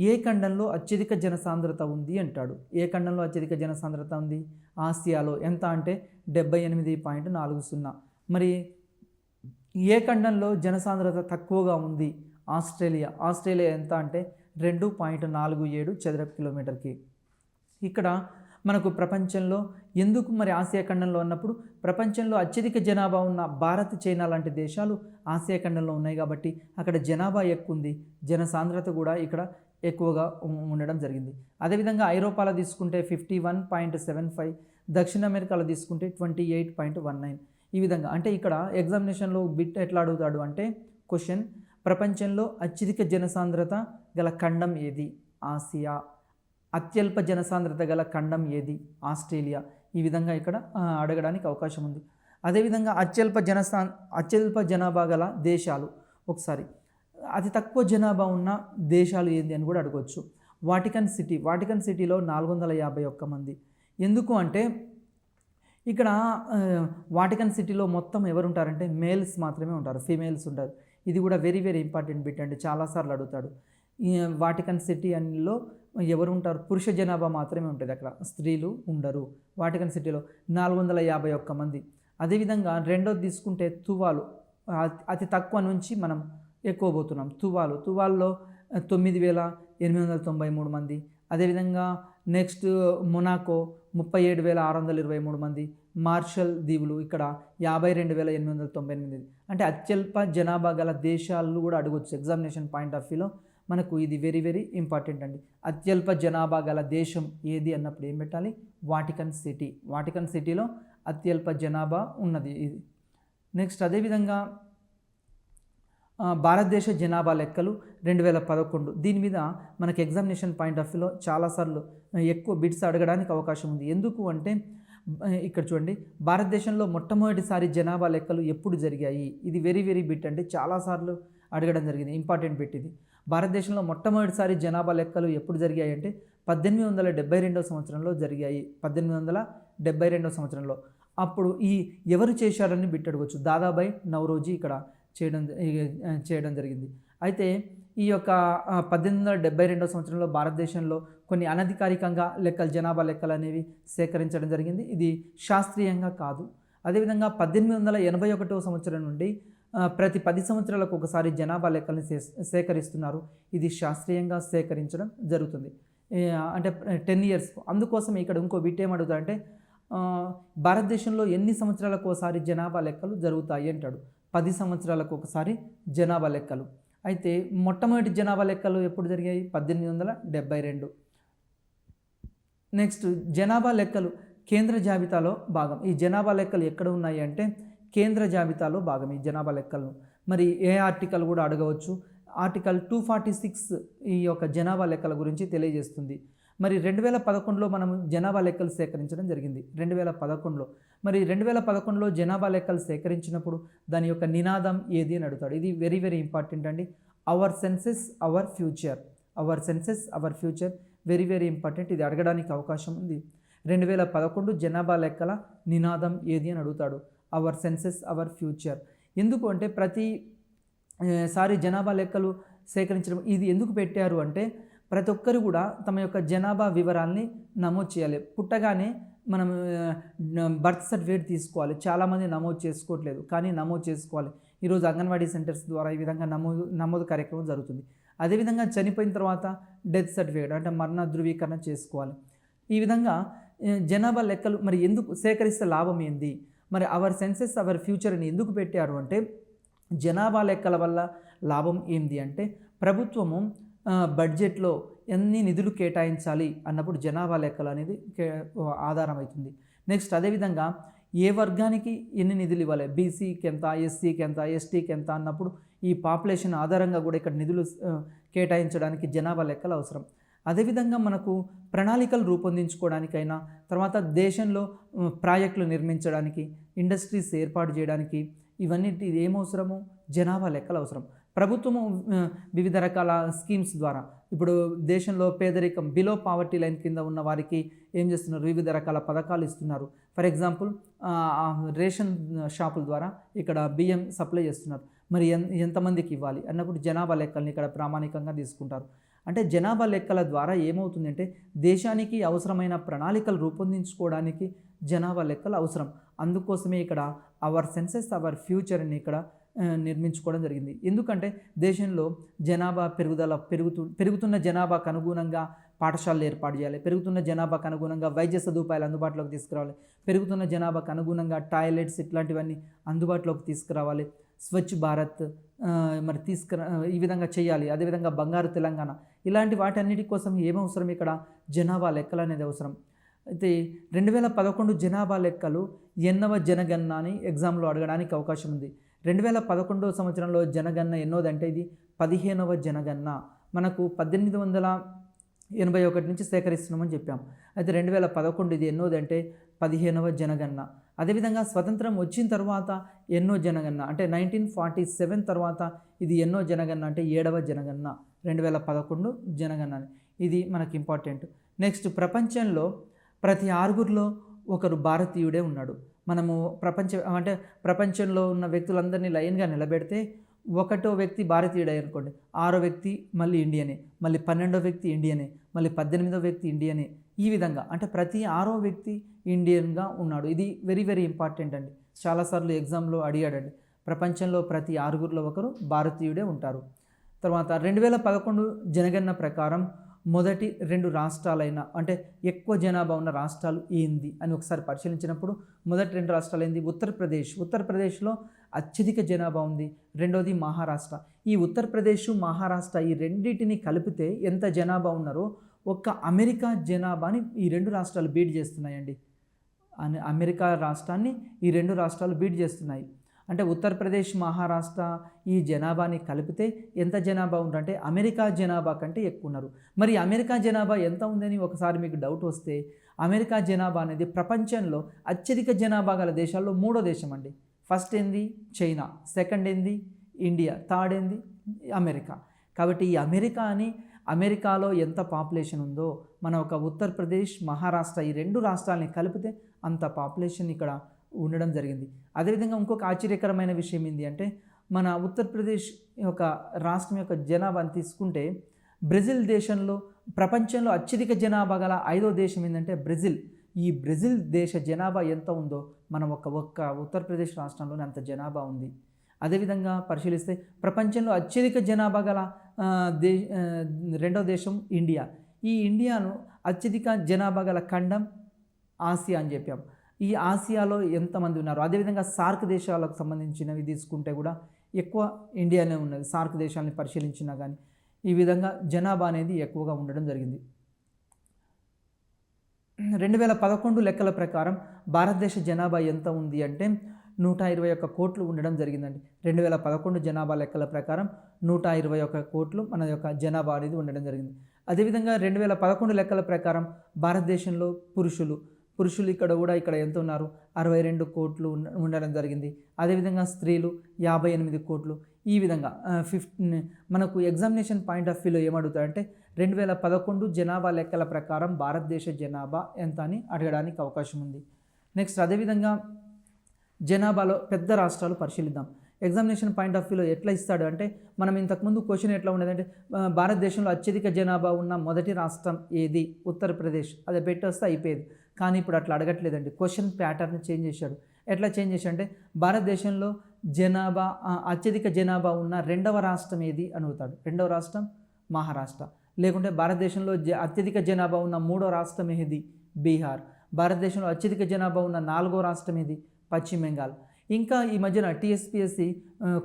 ఏ ఖండంలో అత్యధిక జనసాంద్రత ఉంది అంటాడు. ఏ ఖండంలో అత్యధిక జనసాంద్రత ఉంది? ఆసియాలో. ఎంత అంటే 78.40. మరి ఏ ఖండంలో జనసాంద్రత తక్కువగా ఉంది? ఆస్ట్రేలియా ఎంత అంటే 2.47 చదరపు కిలోమీటర్కి. ఇక్కడ మనకు ప్రపంచంలో ఎందుకు మరి ఆసియా ఖండంలో ఉన్నప్పుడు ప్రపంచంలో అత్యధిక జనాభా ఉన్న భారత్, చైనా లాంటి దేశాలు ఆసియా ఖండంలో ఉన్నాయి కాబట్టి అక్కడ జనాభా ఎక్కువ ఉంది, జనసాంద్రత కూడా ఇక్కడ ఎక్కువగా ఉండడం జరిగింది. అదేవిధంగా ఐరోపాలో తీసుకుంటే 51.75, దక్షిణ అమెరికాలో తీసుకుంటే 28.19. ఈ విధంగా అంటే ఇక్కడ ఎగ్జామినేషన్లో బిట్ ఎట్లా అడుగుతాడు అంటే క్వశ్చన్, ప్రపంచంలో అత్యధిక జనసాంద్రత గల ఖండం ఏది? ఆసియా. అత్యల్ప జనసాంద్రత గల ఖండం ఏది? ఆస్ట్రేలియా. ఈ విధంగా ఇక్కడ అడగడానికి అవకాశం ఉంది. అదేవిధంగా అత్యల్ప జనాభా గల దేశాలు, ఒకసారి అతి తక్కువ జనాభా ఉన్న దేశాలు ఏంది అని కూడా అడగవచ్చు. వాటికన్ సిటీలో 451 మంది. ఎందుకు అంటే ఇక్కడ వాటికన్ సిటీలో మొత్తం ఎవరు ఉంటారంటే మేల్స్ మాత్రమే ఉంటారు, ఫీమేల్స్ ఉంటారు. ఇది కూడా వెరీ వెరీ ఇంపార్టెంట్ బిట్ అండి, చాలాసార్లు అడుగుతాడు. వాటికన్ సిటీ అన్నిలో ఎవరు ఉంటారు? పురుష జనాభా మాత్రమే ఉంటుంది, అక్కడ స్త్రీలు ఉండరు. వాటికన్ సిటీలో 451 మంది. అదేవిధంగా రెండోది తీసుకుంటే తువాలు, అతి తక్కువ నుంచి మనం ఎక్కువ పోతున్నాం. తువాల్లో 9,893 మంది. అదేవిధంగా నెక్స్ట్ మొనాకో 37,623 మంది. మార్షల్ దీవులు ఇక్కడ 52,898. అంటే అత్యల్ప జనాభా గల దేశాలు కూడా అడగవచ్చు ఎగ్జామినేషన్ పాయింట్ ఆఫ్ వ్యూలో. మనకు ఇది వెరీ వెరీ ఇంపార్టెంట్ అండి. అత్యల్ప జనాభా గల దేశం ఏది అన్నప్పుడు ఏం పెట్టాలి? వాటికన్ సిటీలో అత్యల్ప జనాభా ఉన్నది ఇది. నెక్స్ట్ అదేవిధంగా భారతదేశ జనాభా లెక్కలు 2011. దీని మీద మనకి ఎగ్జామినేషన్ పాయింట్ ఆఫ్ వ్యూలో చాలాసార్లు ఎక్కువ బిట్స్ అడగడానికి అవకాశం ఉంది. ఎందుకు అంటే ఇక్కడ చూడండి, భారతదేశంలో మొట్టమొదటిసారి జనాభా లెక్కలు ఎప్పుడు జరిగాయి? ఇది వెరీ వెరీ బిట్ అండి, చాలాసార్లు అడగడం జరిగింది, ఇంపార్టెంట్ బిట్ ఇది. భారతదేశంలో మొట్టమొదటిసారి జనాభా లెక్కలు ఎప్పుడు జరిగాయి అంటే 1872 సంవత్సరంలో జరిగాయి. 1872 సంవత్సరంలో. అప్పుడు ఎవరు చేశారని బిట్ అడగవచ్చు. దాదాబాయి నౌరోజీ ఇక్కడ చేయడం జరిగింది. అయితే ఈ యొక్క 1872 సంవత్సరంలో భారతదేశంలో కొన్ని అనధికారికంగా జనాభా లెక్కలు అనేవి సేకరించడం జరిగింది. ఇది శాస్త్రీయంగా కాదు. అదేవిధంగా 1881 సంవత్సరం నుండి ప్రతి 10 సంవత్సరాలకు ఒకసారి జనాభా లెక్కల్ని సేకరిస్తున్నారు. ఇది శాస్త్రీయంగా సేకరించడం జరుగుతుంది, అంటే 10 years. అందుకోసం ఇక్కడ ఇంకో బిట్ ఏమడుగుతాడంటే భారతదేశంలో ఎన్ని సంవత్సరాలకు ఒకసారి జనాభా లెక్కలు జరుగుతాయి అంటాడు. 10 సంవత్సరాలకు ఒకసారి జనాభా లెక్కలు. అయితే మొట్టమొదటి జనాభా లెక్కలు ఎప్పుడు జరిగాయి? 1872. నెక్స్ట్ జనాభా లెక్కలు కేంద్ర జాబితాలో భాగం. ఈ జనాభా లెక్కలు ఎక్కడ ఉన్నాయి అంటే కేంద్ర జాబితాలో భాగం ఈ జనాభా లెక్కలను. మరి ఏ ఆర్టికల్ కూడా అడగవచ్చు. ఆర్టికల్ 246 ఈ యొక్క జనాభా లెక్కల గురించి తెలియజేస్తుంది. మరి 2011లో మనం జనాభా లెక్కలు సేకరించడం జరిగింది. 2011లో మరి 2011లో జనాభా లెక్కలు సేకరించినప్పుడు దాని యొక్క నినాదం ఏది అని అడుగుతాడు. ఇది వెరీ వెరీ ఇంపార్టెంట్ అండి. Our census our future very very important. ఇది అడగడానికి అవకాశం ఉంది. 2011 జనాభా లెక్కల నినాదం ఏది అని అడుగుతాడు. Our census our future. ఎందుకు అంటే ప్రతిసారి జనాభా లెక్కలు సేకరించడం ఇది ఎందుకు పెట్టారు అంటే ప్రతి ఒక్కరు కూడా తమ యొక్క జనాభా వివరాల్ని నమోదు చేయాలి. పుట్టగానే మనం బర్త్ సర్టిఫికేట్ తీసుకోవాలి. చాలామంది నమోదు చేసుకోవట్లేదు, కానీ నమోదు చేసుకోవాలి. ఈరోజు అంగన్వాడీ సెంటర్స్ ద్వారా ఈ విధంగా నమోదు కార్యక్రమం జరుగుతుంది. అదేవిధంగా చనిపోయిన తర్వాత డెత్ సర్టిఫికేట్ అంటే మరణ ధృవీకరణ చేసుకోవాలి. ఈ విధంగా జనాభా లెక్కలు మరి ఎందుకు సేకరిస్తే లాభం ఏంది, మరి అవర్ సెన్సెస్ అవర్ ఫ్యూచర్ అని ఎందుకు పెట్టారు అంటే, జనాభా లెక్కల వల్ల లాభం ఏంది అంటే, ప్రభుత్వము బడ్జెట్లో ఎన్ని నిధులు కేటాయించాలి అన్నప్పుడు జనాభా లెక్కలు అనేది ఆధారం అవుతుంది. నెక్స్ట్ అదేవిధంగా ఏ వర్గానికి ఎన్ని నిధులు ఇవ్వాలి, బీసీకి ఎంత, ఎస్సీకి ఎంత, ఎస్టీకి ఎంత అన్నప్పుడు ఈ పాపులేషన్ ఆధారంగా కూడా ఇక్కడ నిధులు కేటాయించడానికి జనాభా లెక్కలు అవసరం. అదేవిధంగా మనకు ప్రణాళికలు రూపొందించుకోవడానికైనా, తర్వాత దేశంలో ప్రాజెక్టులు నిర్మించడానికి, ఇండస్ట్రీస్ ఏర్పాటు చేయడానికి ఇవన్నిటి ఏమవసరము, జనాభా లెక్కలు అవసరం. ప్రభుత్వము వివిధ రకాల స్కీమ్స్ ద్వారా ఇప్పుడు దేశంలో పేదరికం బిలో పావర్టీ లైన్ కింద ఉన్న వారికి ఏం చేస్తున్నారు, వివిధ రకాల పథకాలు ఇస్తున్నారు. ఫర్ ఎగ్జాంపుల్ రేషన్ షాపుల ద్వారా ఇక్కడ బియ్యం సప్లై చేస్తున్నారు. మరి ఎంతమందికి ఇవ్వాలి అన్నప్పుడు జనాభా లెక్కల్ని ఇక్కడ ప్రామాణికంగా తీసుకుంటారు. అంటే జనాభా లెక్కల ద్వారా ఏమవుతుందంటే, దేశానికి అవసరమైన ప్రణాళికలు రూపొందించుకోవడానికి జనాభా లెక్కలు అవసరం. అందుకోసమే ఇక్కడ అవర్ సెన్సెస్ అవర్ ఫ్యూచర్ అని ఇక్కడ నిర్మించుకోవడం జరిగింది. ఎందుకంటే దేశంలో జనాభా పెరుగుతున్న జనాభాకు అనుగుణంగా పాఠశాలలు ఏర్పాటు చేయాలి, పెరుగుతున్న జనాభాకు అనుగుణంగా వైద్య సదుపాయాలు అందుబాటులోకి తీసుకురావాలి, పెరుగుతున్న జనాభాకు అనుగుణంగా టాయిలెట్స్ ఇట్లాంటివన్నీ అందుబాటులోకి తీసుకురావాలి, స్వచ్ఛ భారత్ మరి ఈ విధంగా చేయాలి. అదేవిధంగా బంగారు తెలంగాణ ఇలాంటి వాటన్నిటి కోసం ఏమవసరం, ఇక్కడ జనాభా లెక్కలు అనేది అవసరం. అయితే 2011 జనాభా లెక్కలు ఎన్నవ జనగణన అని ఎగ్జామ్లో అడగడానికి అవకాశం ఉంది. 2011 సంవత్సరంలో జనగణన ఎన్నోదంటే ఇది 15వ జనగణన. మనకు 1881 నుంచి సేకరిస్తున్నామని చెప్పాం. అయితే 2011 ఇది ఎన్నోదంటే 15వ జనగణన. అదేవిధంగా స్వతంత్రం వచ్చిన తర్వాత ఎన్నో జనగణన అంటే 1947 తర్వాత ఇది ఎన్నో జనగణన అంటే 7వ జనగణన. 2011 జనగణన ఇది మనకి ఇంపార్టెంట్. నెక్స్ట్ ప్రపంచంలో ప్రతి 6గురిలో ఒకరు భారతీయుడే ఉన్నాడు. మనము ప్రపంచంలో ఉన్న వ్యక్తులందరినీ లైన్గా నిలబెడితే 1వ వ్యక్తి భారతీయుడే అనుకోండి, 6వ వ్యక్తి మళ్ళీ ఇండియనే, మళ్ళీ 12వ వ్యక్తి ఇండియనే, మళ్ళీ 18వ వ్యక్తి ఇండియనే. ఈ విధంగా అంటే ప్రతి 6వ వ్యక్తి ఇండియన్గా ఉన్నాడు. ఇది వెరీ వెరీ ఇంపార్టెంట్ అండి. చాలాసార్లు ఎగ్జామ్లో అడిగాడండి. ప్రపంచంలో ప్రతి 6గురిలో ఒకరు భారతీయుడే ఉంటారు. తర్వాత 2011 జనగణన ప్రకారం మొదటి 2 రాష్ట్రాలైన అంటే ఎక్కువ జనాభా ఉన్న రాష్ట్రాలు ఏంది అని ఒకసారి పరిశీలించినప్పుడు మొదటి 2 రాష్ట్రాలు ఏంది, ఉత్తరప్రదేశ్లో అత్యధిక జనాభా ఉంది. రెండోది మహారాష్ట్ర. ఈ ఉత్తరప్రదేశ్ మహారాష్ట్ర ఈ రెండింటిని కలిపితే ఎంత జనాభా ఉన్నారో ఒక్క అమెరికా జనాభాని ఈ 2 రాష్ట్రాలు బీట్ చేస్తున్నాయండి. అమెరికా రాష్ట్రాన్ని ఈ 2 రాష్ట్రాలు బీట్ చేస్తున్నాయి. అంటే ఉత్తరప్రదేశ్ మహారాష్ట్ర ఈ జనాభాని కలిపితే ఎంత జనాభా ఉందంటే అమెరికా జనాభా కంటే ఎక్కువ ఉన్నారు. మరి అమెరికా జనాభా ఎంత ఉందని ఒకసారి మీకు డౌట్ వస్తే, అమెరికా జనాభా అనేది ప్రపంచంలో అత్యధిక జనాభా గల దేశాల్లో 3వ దేశం అండి. ఫస్ట్ ఏంది చైనా, సెకండ్ ఏంది ఇండియా, థర్డ్ ఏంది అమెరికా. కాబట్టి ఈ అమెరికాలో ఎంత పాపులేషన్ ఉందో మన ఒక ఉత్తరప్రదేశ్ మహారాష్ట్ర ఈ 2 రాష్ట్రాలని కలిపితే అంత పాపులేషన్ ఇక్కడ ఉండడం జరిగింది. అదేవిధంగా ఇంకొక ఆశ్చర్యకరమైన విషయం ఏంటి అంటే, మన ఉత్తరప్రదేశ్ యొక్క రాష్ట్రం యొక్క జనాభాని తీసుకుంటే బ్రెజిల్ దేశంలో ప్రపంచంలో అత్యధిక జనాభా గల 5వ దేశం ఏంటంటే బ్రెజిల్. ఈ బ్రెజిల్ దేశ జనాభా ఎంత ఉందో మనం ఒక్క ఉత్తరప్రదేశ్ రాష్ట్రంలోనే అంత జనాభా ఉంది. అదేవిధంగా పరిశీలిస్తే ప్రపంచంలో అత్యధిక జనాభా గల 2వ దేశం ఇండియా. ఈ ఇండియాను అత్యధిక జనాభా గల ఖండం ఆసియా అని చెప్పాం. ఈ ఆసియాలో ఎంతమంది ఉన్నారు, అదేవిధంగా సార్క్ దేశాలకు సంబంధించినవి తీసుకుంటే కూడా ఎక్కువ ఇండియానే ఉన్నది. సార్క్ దేశాలని పరిశీలించినా కానీ ఈ విధంగా జనాభా అనేది ఎక్కువగా ఉండడం జరిగింది. 2011 లెక్కల ప్రకారం భారతదేశ జనాభా ఎంత ఉంది అంటే 121 కోట్లు ఉండడం జరిగిందండి. 2011 జనాభా లెక్కల ప్రకారం 121 కోట్లు మన యొక్క జనాభా అనేది ఉండడం జరిగింది. అదేవిధంగా 2011 లెక్కల ప్రకారం భారతదేశంలో పురుషులు ఇక్కడ ఎంత ఉన్నారు, 62 కోట్లు ఉండడం జరిగింది. అదేవిధంగా స్త్రీలు 58 కోట్లు. ఈ విధంగా మనకు ఎగ్జామినేషన్ పాయింట్ ఆఫ్ వ్యూలో ఏమడుగుతారంటే 2011 జనాభా లెక్కల ప్రకారం భారతదేశ జనాభా ఎంత అని అడగడానికి అవకాశం ఉంది. నెక్స్ట్ అదేవిధంగా జనాభాలో పెద్ద రాష్ట్రాలు పరిశీలిద్దాం. ఎగ్జామినేషన్ పాయింట్ ఆఫ్ వ్యూలో ఎట్లా ఇస్తాడు అంటే, మనం ఇంతకుముందు క్వశ్చన్ ఎట్లా ఉండేదంటే భారతదేశంలో అత్యధిక జనాభా ఉన్న మొదటి రాష్ట్రం ఏది, ఉత్తరప్రదేశ్, అది పెట్టేస్తే అయిపోయేది. కానీ ఇప్పుడు అట్లా అడగట్లేదండి, క్వశ్చన్ ప్యాటర్న్ చేంజ్ చేశాడు. ఎట్లా చేంజ్ చేశాడు అంటే భారతదేశంలో అత్యధిక జనాభా ఉన్న రెండవ రాష్ట్రం ఏది అని అడుగుతాడు. రెండవ రాష్ట్రం మహారాష్ట్ర. లేకుంటే భారతదేశంలో అత్యధిక జనాభా ఉన్న మూడో రాష్ట్రం ఏది, బీహార్. భారతదేశంలో అత్యధిక జనాభా ఉన్న నాలుగో రాష్ట్రం ఏది, పశ్చిమ బెంగాల్. ఇంకా ఈ మధ్యన టీఎస్పీఎస్సీ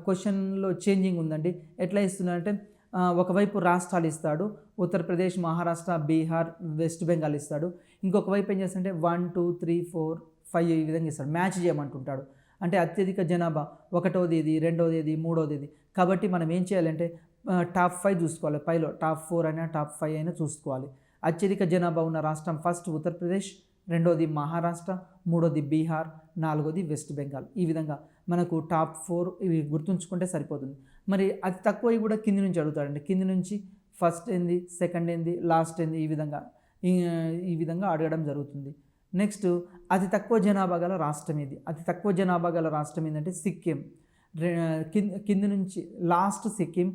క్వశ్చన్లో చేంజింగ్ ఉందండి. ఎట్లా ఇస్తున్నాడంటే ఒకవైపు రాష్ట్రాలు ఇస్తాడు, ఉత్తరప్రదేశ్, మహారాష్ట్ర, బీహార్, వెస్ట్ బెంగాల్ ఇస్తాడు. ఇంకొక వైపు ఏం చేస్తాడంటే 1 2 3 4 5 ఈ విధంగా ఇస్తాడు, మ్యాచ్ చేయమంటుంటాడు. అంటే అత్యధిక జనాభా ఒకటోది ఇది, రెండోది ఇది, మూడోది ఇది. కాబట్టి మనం ఏం చేయాలంటే టాప్ 5 చూసుకోవాలి, పైలో టాప్ 4 అయినా టాప్ 5 అయినా చూసుకోవాలి. అత్యధిక జనాభా ఉన్న రాష్ట్రం ఫస్ట్ ఉత్తరప్రదేశ్, రెండోది మహారాష్ట్ర, మూడోది బీహార్, నాలుగోది వెస్ట్ బెంగాల్. ఈ విధంగా మనకు టాప్ 4 ఇవి గుర్తుంచుకుంటే సరిపోతుంది. మరి అతి తక్కువ కూడా కింది నుంచి అడుగుతాడండి. కింది నుంచి ఫస్ట్ ఏంది, సెకండ్ ఏంది, లాస్ట్ ఏంది, ఈ విధంగా అడగడం జరుగుతుంది. నెక్స్ట్ అతి తక్కువ జనాభా గల రాష్ట్రం ఏది. అతి తక్కువ జనాభా గల రాష్ట్రం ఏంటంటే సిక్కిం. కింది నుంచి లాస్ట్ సిక్కిం,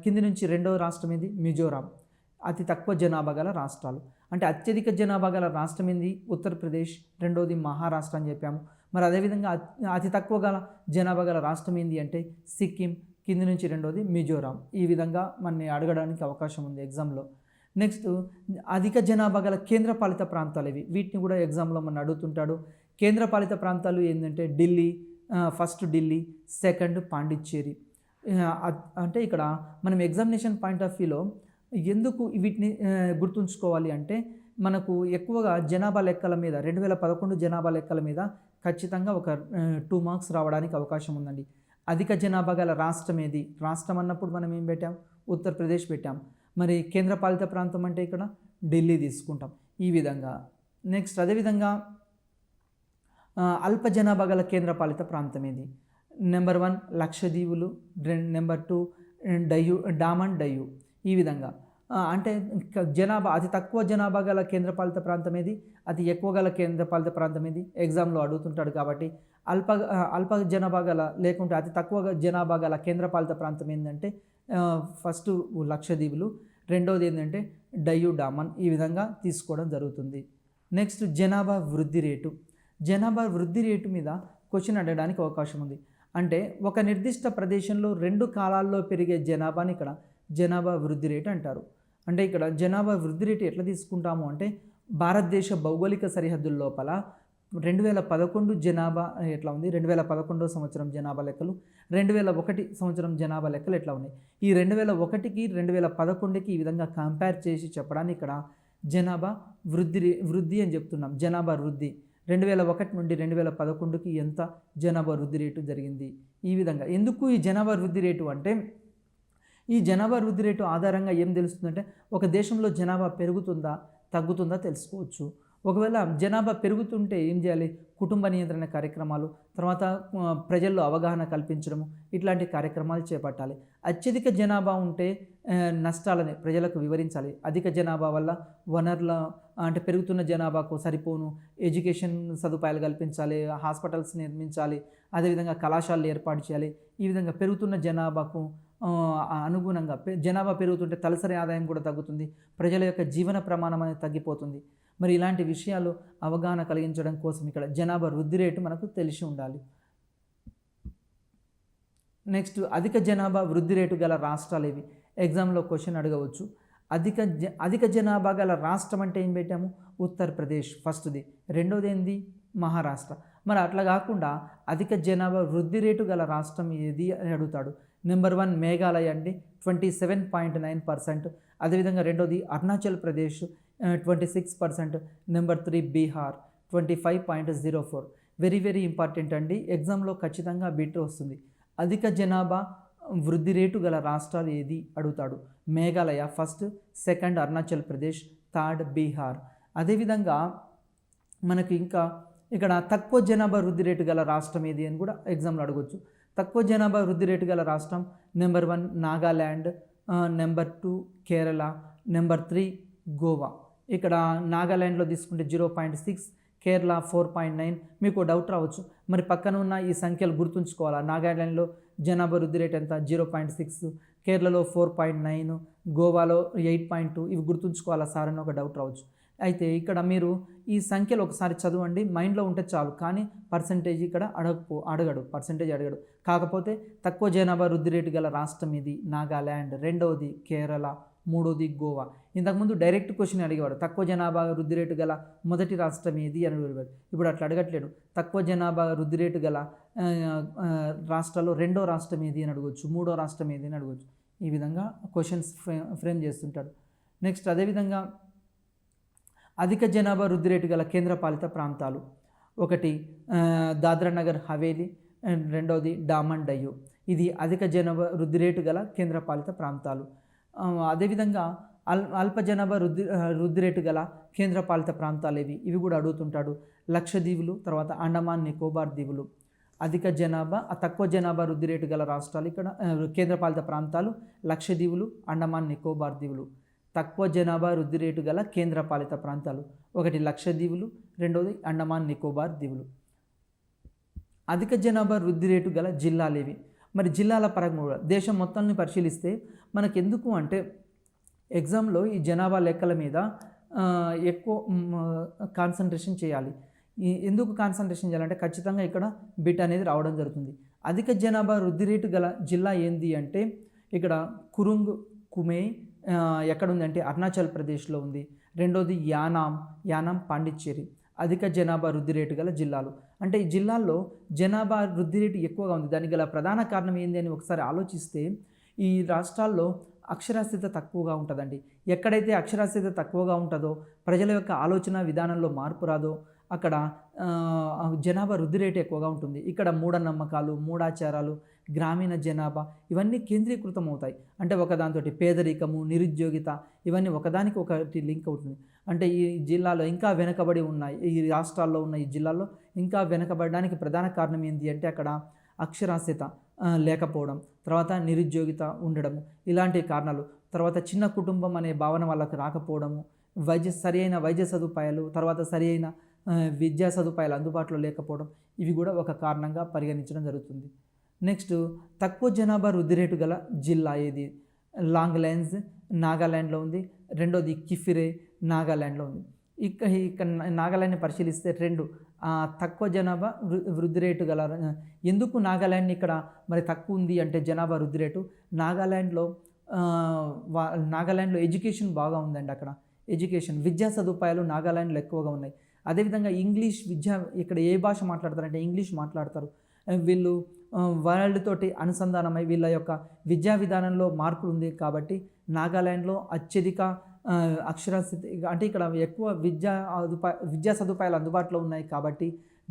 కింది నుంచి రెండవ రాష్ట్రం ఏంది, మిజోరాం. అతి తక్కువ జనాభా గల రాష్ట్రాలు. అంటే అత్యధిక జనాభా గల రాష్ట్రం ఏంది, ఉత్తరప్రదేశ్, రెండోది మహారాష్ట్ర అని చెప్పాము. మరి అదేవిధంగా అతి తక్కువ గల జనాభా గల రాష్ట్రం ఏంది అంటే సిక్కిం, కింది నుంచి రెండోది మిజోరాం. ఈ విధంగా మనని అడగడానికి అవకాశం ఉంది ఎగ్జామ్లో. నెక్స్ట్ అధిక జనాభా గల కేంద్రపాలిత ప్రాంతాలు ఇవి. వీటిని కూడా ఎగ్జామ్లో మనం అడుగుతుంటాడు. కేంద్రపాలిత ప్రాంతాలు ఏంటంటే ఢిల్లీ, ఫస్ట్ ఢిల్లీ, సెకండ్ పాండిచ్చేరి. అంటే ఇక్కడ మనం ఎగ్జామినేషన్ పాయింట్ ఆఫ్ వ్యూలో ఎందుకు వీటిని గుర్తుంచుకోవాలి అంటే, మనకు ఎక్కువగా జనాభా లెక్కల మీద 2011 జనాభా లెక్కల మీద ఖచ్చితంగా ఒక 2 మార్క్స్ రావడానికి అవకాశం ఉందండి. అధిక జనాభా గల రాష్ట్రం ఏది, రాష్ట్రం అన్నప్పుడు మనం ఏం పెట్టాం, ఉత్తరప్రదేశ్ పెట్టాం. మరి కేంద్రపాలిత ప్రాంతం అంటే ఇక్కడ ఢిల్లీ తీసుకుంటాం. ఈ విధంగా నెక్స్ట్ అదేవిధంగా అల్ప జనాభా గల కేంద్రపాలిత ప్రాంతం ఏది. నెంబర్ 1 లక్షద్వీపులు, నెంబర్ 2 డామన్ డయ్యూ. ఈ విధంగా అంటే అతి తక్కువ జనాభా గల కేంద్రపాలిత ప్రాంతం ఏది, అతి ఎక్కువ గల కేంద్రపాలిత ప్రాంతం ఏది ఎగ్జామ్లో అడుగుతుంటాడు. కాబట్టి అల్ప జనాభా గల లేకుంటే అతి తక్కువ జనాభా గల కేంద్రపాలిత ప్రాంతం ఏంటంటే ఫస్ట్ లక్షద్వీపులు, రెండవది ఏంటంటే డయ్యూ డామన్. ఈ విధంగా తీసుకోవడం జరుగుతుంది. నెక్స్ట్ జనాభా వృద్ధి రేటు. జనాభా వృద్ధి రేటు మీద క్వశ్చన్ అడగడానికి అవకాశం ఉంది. అంటే ఒక నిర్దిష్ట ప్రదేశంలో 2 కాలాల్లో పెరిగే జనాభాని ఇక్కడ జనాభా వృద్ధి రేటు అంటారు. అంటే ఇక్కడ జనాభా వృద్ధి రేటు ఎట్లా తీసుకుంటాము అంటే, భారతదేశ భౌగోళిక సరిహద్దుల లోపల 2011 జనాభా ఎట్లా ఉంది, 2011 సంవత్సరం జనాభా లెక్కలు, 2001 సంవత్సరం జనాభా లెక్కలు ఎట్లా ఉన్నాయి, ఈ 2001కి 2011కి ఈ విధంగా కంపేర్ చేసి చెప్పడానికి ఇక్కడ జనాభా వృద్ధి అని చెప్తున్నాం. జనాభా వృద్ధి 2001 నుండి 2011కి ఎంత జనాభా వృద్ధి రేటు జరిగింది. ఈ విధంగా ఎందుకు ఈ జనాభా వృద్ధి రేటు అంటే, ఈ జనాభా వృద్ధి రేటు ఆధారంగా ఏం తెలుస్తుందంటే, ఒక దేశంలో జనాభా పెరుగుతుందా తగ్గుతుందా తెలుసుకోవచ్చు. ఒకవేళ జనాభా పెరుగుతుంటే ఏం చేయాలి, కుటుంబ నియంత్రణ కార్యక్రమాలు, తర్వాత ప్రజల్లో అవగాహన కల్పించడము, ఇట్లాంటి కార్యక్రమాలు చేపట్టాలి. అత్యధిక జనాభా ఉంటే నష్టాలని ప్రజలకు వివరించాలి. అధిక జనాభా వల్ల వనరుల అంటే పెరుగుతున్న జనాభాకు సరిపోను ఎడ్యుకేషన్ సదుపాయాలు కల్పించాలి, హాస్పిటల్స్ నిర్మించాలి, అదేవిధంగా కళాశాలలు ఏర్పాటు చేయాలి. ఈ విధంగా పెరుగుతున్న జనాభాకు అనుగుణంగా జనాభా పెరుగుతుంటే తలసరి ఆదాయం కూడా తగ్గుతుంది, ప్రజల యొక్క జీవన ప్రమాణం అనేది తగ్గిపోతుంది. మరి ఇలాంటి విషయాలు అవగాహన కలిగించడం కోసం ఇక్కడ జనాభా వృద్ధి రేటు మనకు తెలిసి ఉండాలి. నెక్స్ట్ అధిక జనాభా వృద్ధి రేటు గల రాష్ట్రాలు ఇవి. ఎగ్జామ్లో క్వశ్చన్ అడగవచ్చు. అధిక జనాభా గల రాష్ట్రం అంటే ఏం పెట్టాము, ఉత్తరప్రదేశ్ ఫస్ట్ది, రెండోది ఏంది మహారాష్ట్ర. మరి అట్లా కాకుండా అధిక జనాభా వృద్ధి రేటు గల రాష్ట్రం ఏది అని అడుగుతాడు. నెంబర్ 1 మేఘాలయ అండి, 27.9%. అదేవిధంగా రెండోది Arunachal Pradesh 26%. Number 3 Bihar 25.04. Very very important అండి, ఎగ్జామ్లో ఖచ్చితంగా బీట్ వస్తుంది. అధిక జనాభా వృద్ధి రేటు గల రాష్ట్రాలు ఏది అడుగుతాడు. Meghalaya first, second Arunachal Pradesh, third Bihar. అదేవిధంగా మనకి ఇంకా ఇక్కడ తక్కువ జనాభా వృద్ధి రేటు గల రాష్ట్రం ఏది అని కూడా ఎగ్జామ్లో అడగవచ్చు. తక్కువ జనాభా వృద్ధి రేటు గల రాష్ట్రం number 1 Nagaland, number 2 Kerala, number 3 Goa. ఇక్కడ నాగాల్యాండ్లో తీసుకుంటే 0.6, కేరళ 4.9. మీకు డౌట్ రావచ్చు, మరి పక్కన ఉన్న ఈ సంఖ్యలు గుర్తుంచుకోవాలా. నాగాలాండ్లో జనాభా వృద్ధి రేట్ ఎంత? 0.6, కేరళలో 4.9, గోవాలో 8.2. ఇవి గుర్తుంచుకోవాలా సార్ అని ఒక డౌట్ రావచ్చు. అయితే ఇక్కడ మీరు ఈ సంఖ్యలు ఒకసారి చదవండి, మైండ్లో ఉంటే చాలు. కానీ పర్సంటేజ్ ఇక్కడ పర్సంటేజ్ అడగడు. కాకపోతే తక్కువ జనాభా వృద్ధి రేటు గల రాష్ట్రం ఇది నాగాల్యాండ్, రెండవది కేరళ, మూడోది గోవా. ఇంతకుముందు డైరెక్ట్ క్వశ్చన్ అడిగేవాడు, తక్కువ జనాభా వృద్ధి రేటు గల మొదటి రాష్ట్రం ఏది అని అడిగేవాడు. ఇప్పుడు అట్లా అడగట్లేడు. తక్కువ జనాభా వృద్ధి రేటు గల రాష్ట్రాల్లో రెండో రాష్ట్రం ఏది అని అడగవచ్చు, మూడో రాష్ట్రం ఏది అని అడగవచ్చు. ఈ విధంగా క్వశ్చన్స్ ఫ్రేమ్ చేస్తుంటాడు. నెక్స్ట్ అదేవిధంగా అధిక జనాభా వృద్ధి రేటు గల కేంద్రపాలిత ప్రాంతాలు, ఒకటి దాద్రా నగర్ హవేలీ, రెండవది డామన్ డయ్యూ. ఇది అధిక జనాభా వృద్ధి రేటు గల కేంద్రపాలిత ప్రాంతాలు. అదేవిధంగా అల్ప జనాభా వృద్ధి రేటు గల కేంద్రపాలిత ప్రాంతాలు ఇవి కూడా అడుగుతుంటాడు. లక్షద్వీపులు, తర్వాత అండమాన్ నికోబార్ దీవులు. అధిక జనాభా తక్కువ జనాభా వృద్ధి రేటు గల రాష్ట్రాలు ఇక్కడ కేంద్రపాలిత ప్రాంతాలు లక్షద్వీపులు, అండమాన్ నికోబార్ దీవులు. తక్కువ జనాభా వృద్ధి రేటు గల కేంద్రపాలిత ప్రాంతాలు, ఒకటి లక్షద్వీపులు, రెండవది అండమాన్ నికోబార్ దీవులు. అధిక జనాభా వృద్ధి రేటు గల జిల్లాలు ఇవి. మరి జిల్లాల పరంగా కూడా దేశం మొత్తాన్ని పరిశీలిస్తే మనకు ఎందుకు అంటే ఎగ్జామ్లో ఈ జనాభా లెక్కల మీద ఎక్కువ కాన్సన్ట్రేషన్ చేయాలి. ఎందుకు కాన్సన్ట్రేషన్ చేయాలంటే ఖచ్చితంగా ఇక్కడ బిట్ అనేది రావడం జరుగుతుంది. అధిక జనాభా వృద్ధి రేటు గల జిల్లా ఏంది అంటే ఇక్కడ కురుంగ్ కుమే ఎక్కడుంది అంటే అరుణాచల్ ప్రదేశ్లో ఉంది. రెండోది యానాం పాండిచ్చేరి. అధిక జనాభా వృద్ధి రేటు గల జిల్లాలు అంటే ఈ జిల్లాల్లో జనాభా వృద్ధి రేటు ఎక్కువగా ఉంది. దానికి గల ప్రధాన కారణం ఏంది అని ఒకసారి ఆలోచిస్తే ఈ రాష్ట్రాల్లో అక్షరాస్యత తక్కువగా ఉంటుందండి. ఎక్కడైతే అక్షరాస్యత తక్కువగా ఉంటుందో, ప్రజల యొక్క ఆలోచన విధానంలో మార్పు రాదో అక్కడ జనాభా వృద్ధి రేటు ఎక్కువగా ఉంటుంది. ఇక్కడ మూఢనమ్మకాలు, మూఢాచారాలు, గ్రామీణ జనాభా ఇవన్నీ కేంద్రీకృతం అవుతాయి. అంటే ఒకదానితో పేదరికము, నిరుద్యోగిత ఇవన్నీ ఒకదానికి ఒకటి లింక్ అవుతుంది. అంటే ఈ జిల్లాలో ఇంకా వెనుకబడి ఉన్నాయి, ఈ రాష్ట్రాల్లో ఉన్న ఈ జిల్లాల్లో ఇంకా వెనుకబడడానికి ప్రధాన కారణం ఏంటి అంటే అక్కడ అక్షరాస్యత లేకపోవడం, తర్వాత నిరుద్యోగిత ఉండడము, ఇలాంటి కారణాలు. తర్వాత చిన్న కుటుంబం అనే భావన వాళ్ళకు రాకపోవడము, సరి అయిన వైద్య సదుపాయాలు, తర్వాత సరి అయిన విద్యా సదుపాయాలు అందుబాటులో లేకపోవడం, ఇవి కూడా ఒక కారణంగా పరిగణించడం జరుగుతుంది. నెక్స్ట్ తక్కువ జనాభా వృద్ధి రేటు గల జిల్లా ఏది? లాంగ్లైన్స్ నాగాల్యాండ్లో ఉంది. రెండోది కిఫిరే నాగాల్యాండ్లో ఉంది. ఇక్కడ నాగాల్యాండ్ని పరిశీలిస్తే రెండు తక్కువ జనాభా వృద్ధి రేటు గల. ఎందుకు నాగాల్యాండ్ ఇక్కడ మరి తక్కువ ఉంది అంటే జనాభా వృద్ధి రేటు నాగాల్యాండ్లో ఎడ్యుకేషన్ బాగా ఉందండి. అక్కడ విద్యా సదుపాయాలు నాగాల్యాండ్లో ఎక్కువగా ఉన్నాయి. అదేవిధంగా ఇంగ్లీష్ ఇక్కడ ఏ భాష మాట్లాడతారంటే ఇంగ్లీష్ మాట్లాడతారు. వీళ్ళు వరల్డ్ తోటి అనుసంధానమై వీళ్ళ యొక్క విద్యా విధానంలో మార్పులు ఉంది. కాబట్టి నాగాల్యాండ్లో అత్యధిక అక్షరాస్యత అంటే ఇక్కడ ఎక్కువ విద్యా సదుపాయాలు అందుబాటులో ఉన్నాయి. కాబట్టి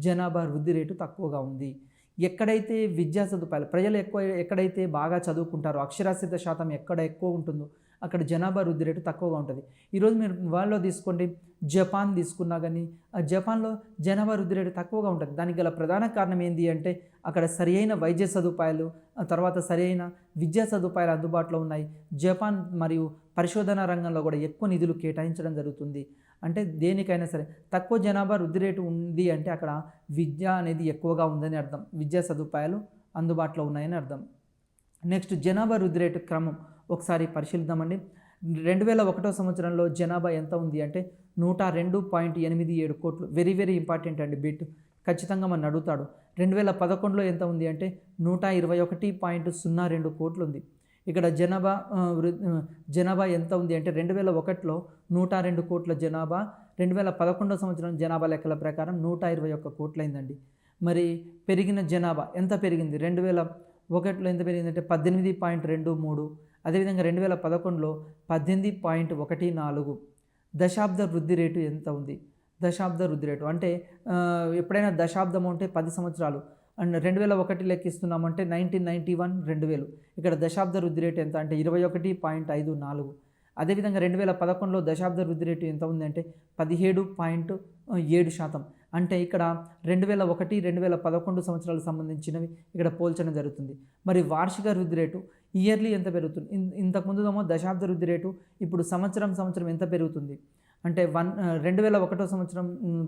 జనాభా వృద్ధి రేటు తక్కువగా ఉంది. ఎక్కడైతే విద్యా సదుపాయాలు ప్రజలు ఎక్కడైతే బాగా చదువుకుంటారో, అక్షరాస్యత శాతం ఎక్కడ ఎక్కువ ఉంటుందో అక్కడ జనాభా వృద్ధి రేటు తక్కువగా ఉంటుంది. ఈరోజు మీరు వరల్డ్లో తీసుకోండి, జపాన్ తీసుకున్నా కానీ ఆ జపాన్లో జనాభా వృద్ధి రేటు తక్కువగా ఉంటుంది. దానికి గల ప్రధాన కారణం ఏంటి అంటే అక్కడ సరియైన వైద్య సదుపాయాలు, తర్వాత సరియైన విద్యా సదుపాయాలు అందుబాటులో ఉన్నాయి. జపాన్ మరియు పరిశోధన రంగంలో కూడా ఎక్కువ నిధులు కేటాయించడం జరుగుతుంది. అంటే దేనికైనా సరే తక్కువ జనాభా వృద్ధి రేటు ఉంది అంటే అక్కడ విద్య అనేది ఎక్కువగా ఉందని అర్థం, విద్యా సదుపాయాలు అందుబాటులో ఉన్నాయని అర్థం. నెక్స్ట్ జనాభా వృద్ధి రేటు క్రమం ఒకసారి పరిశీలిద్దామండి. 2001 సంవత్సరంలో జనాభా ఎంత ఉంది అంటే 102.87 కోట్లు. వెరీ వెరీ ఇంపార్టెంట్ అండి బిట్, ఖచ్చితంగా మనం అడుగుతాడు. 2011లో ఎంత ఉంది అంటే 121.02 కోట్లు ఉంది. ఇక్కడ జనాభా ఎంత ఉంది అంటే 2001లో 102 కోట్ల జనాభా, 2011 సంవత్సరం జనాభా లెక్కల ప్రకారం 121 కోట్లయిందండి. మరి పెరిగిన జనాభా ఎంత పెరిగింది? 2001లో ఎంత పెరిగిందంటే 18.23. అదేవిధంగా 2011లో 18.14. దశాబ్ద వృద్ధి రేటు ఎంత ఉంది? దశాబ్ద వృద్ధి రేటు అంటే ఎప్పుడైనా దశాబ్దం అంటే 10 సంవత్సరాలు అండ్ 2001 లెక్కిస్తున్నామంటే 1991 2000. ఇక్కడ దశాబ్ద వృద్ధి రేటు ఎంత అంటే 21.54. అదేవిధంగా 2011లో దశాబ్ద వృద్ధి రేటు ఎంత ఉంది అంటే 17.7%. అంటే ఇక్కడ 2001 2011 సంవత్సరాలకు సంబంధించినవి ఇక్కడ పోల్చడం జరుగుతుంది. మరి వార్షిక వృద్ధి రేటు ఇయర్లీ ఎంత పెరుగుతుంది? ఇంతకుముందుదేమో దశాబ్ద వృద్ధి రేటు, ఇప్పుడు సంవత్సరం ఎంత పెరుగుతుంది? అంటే 2001 సంవత్సరం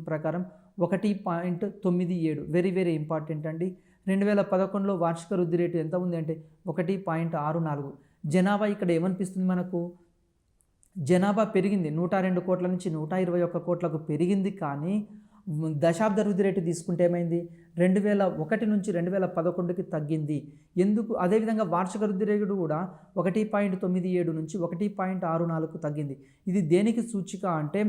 ప్రకారం 1.97, వెరీ వెరీ ఇంపార్టెంట్ అండి. 2011లో వార్షిక వృద్ధి రేటు ఎంత ఉంది అంటే 1.64. జనాభా ఇక్కడ ఏమనిపిస్తుంది మనకు, జనాభా పెరిగింది 102 కోట్ల నుంచి 121 కోట్లకు పెరిగింది. కానీ దశాబ్ద వృద్ధి రేటు తీసుకుంటే ఏమైంది, 2001 నుంచి 2011కి తగ్గింది. ఎందుకు? అదేవిధంగా వార్షిక వృద్ధి రేటు కూడా 1.97 నుంచి 1.64కు తగ్గింది. ఇది దేనికి సూచిక అంటే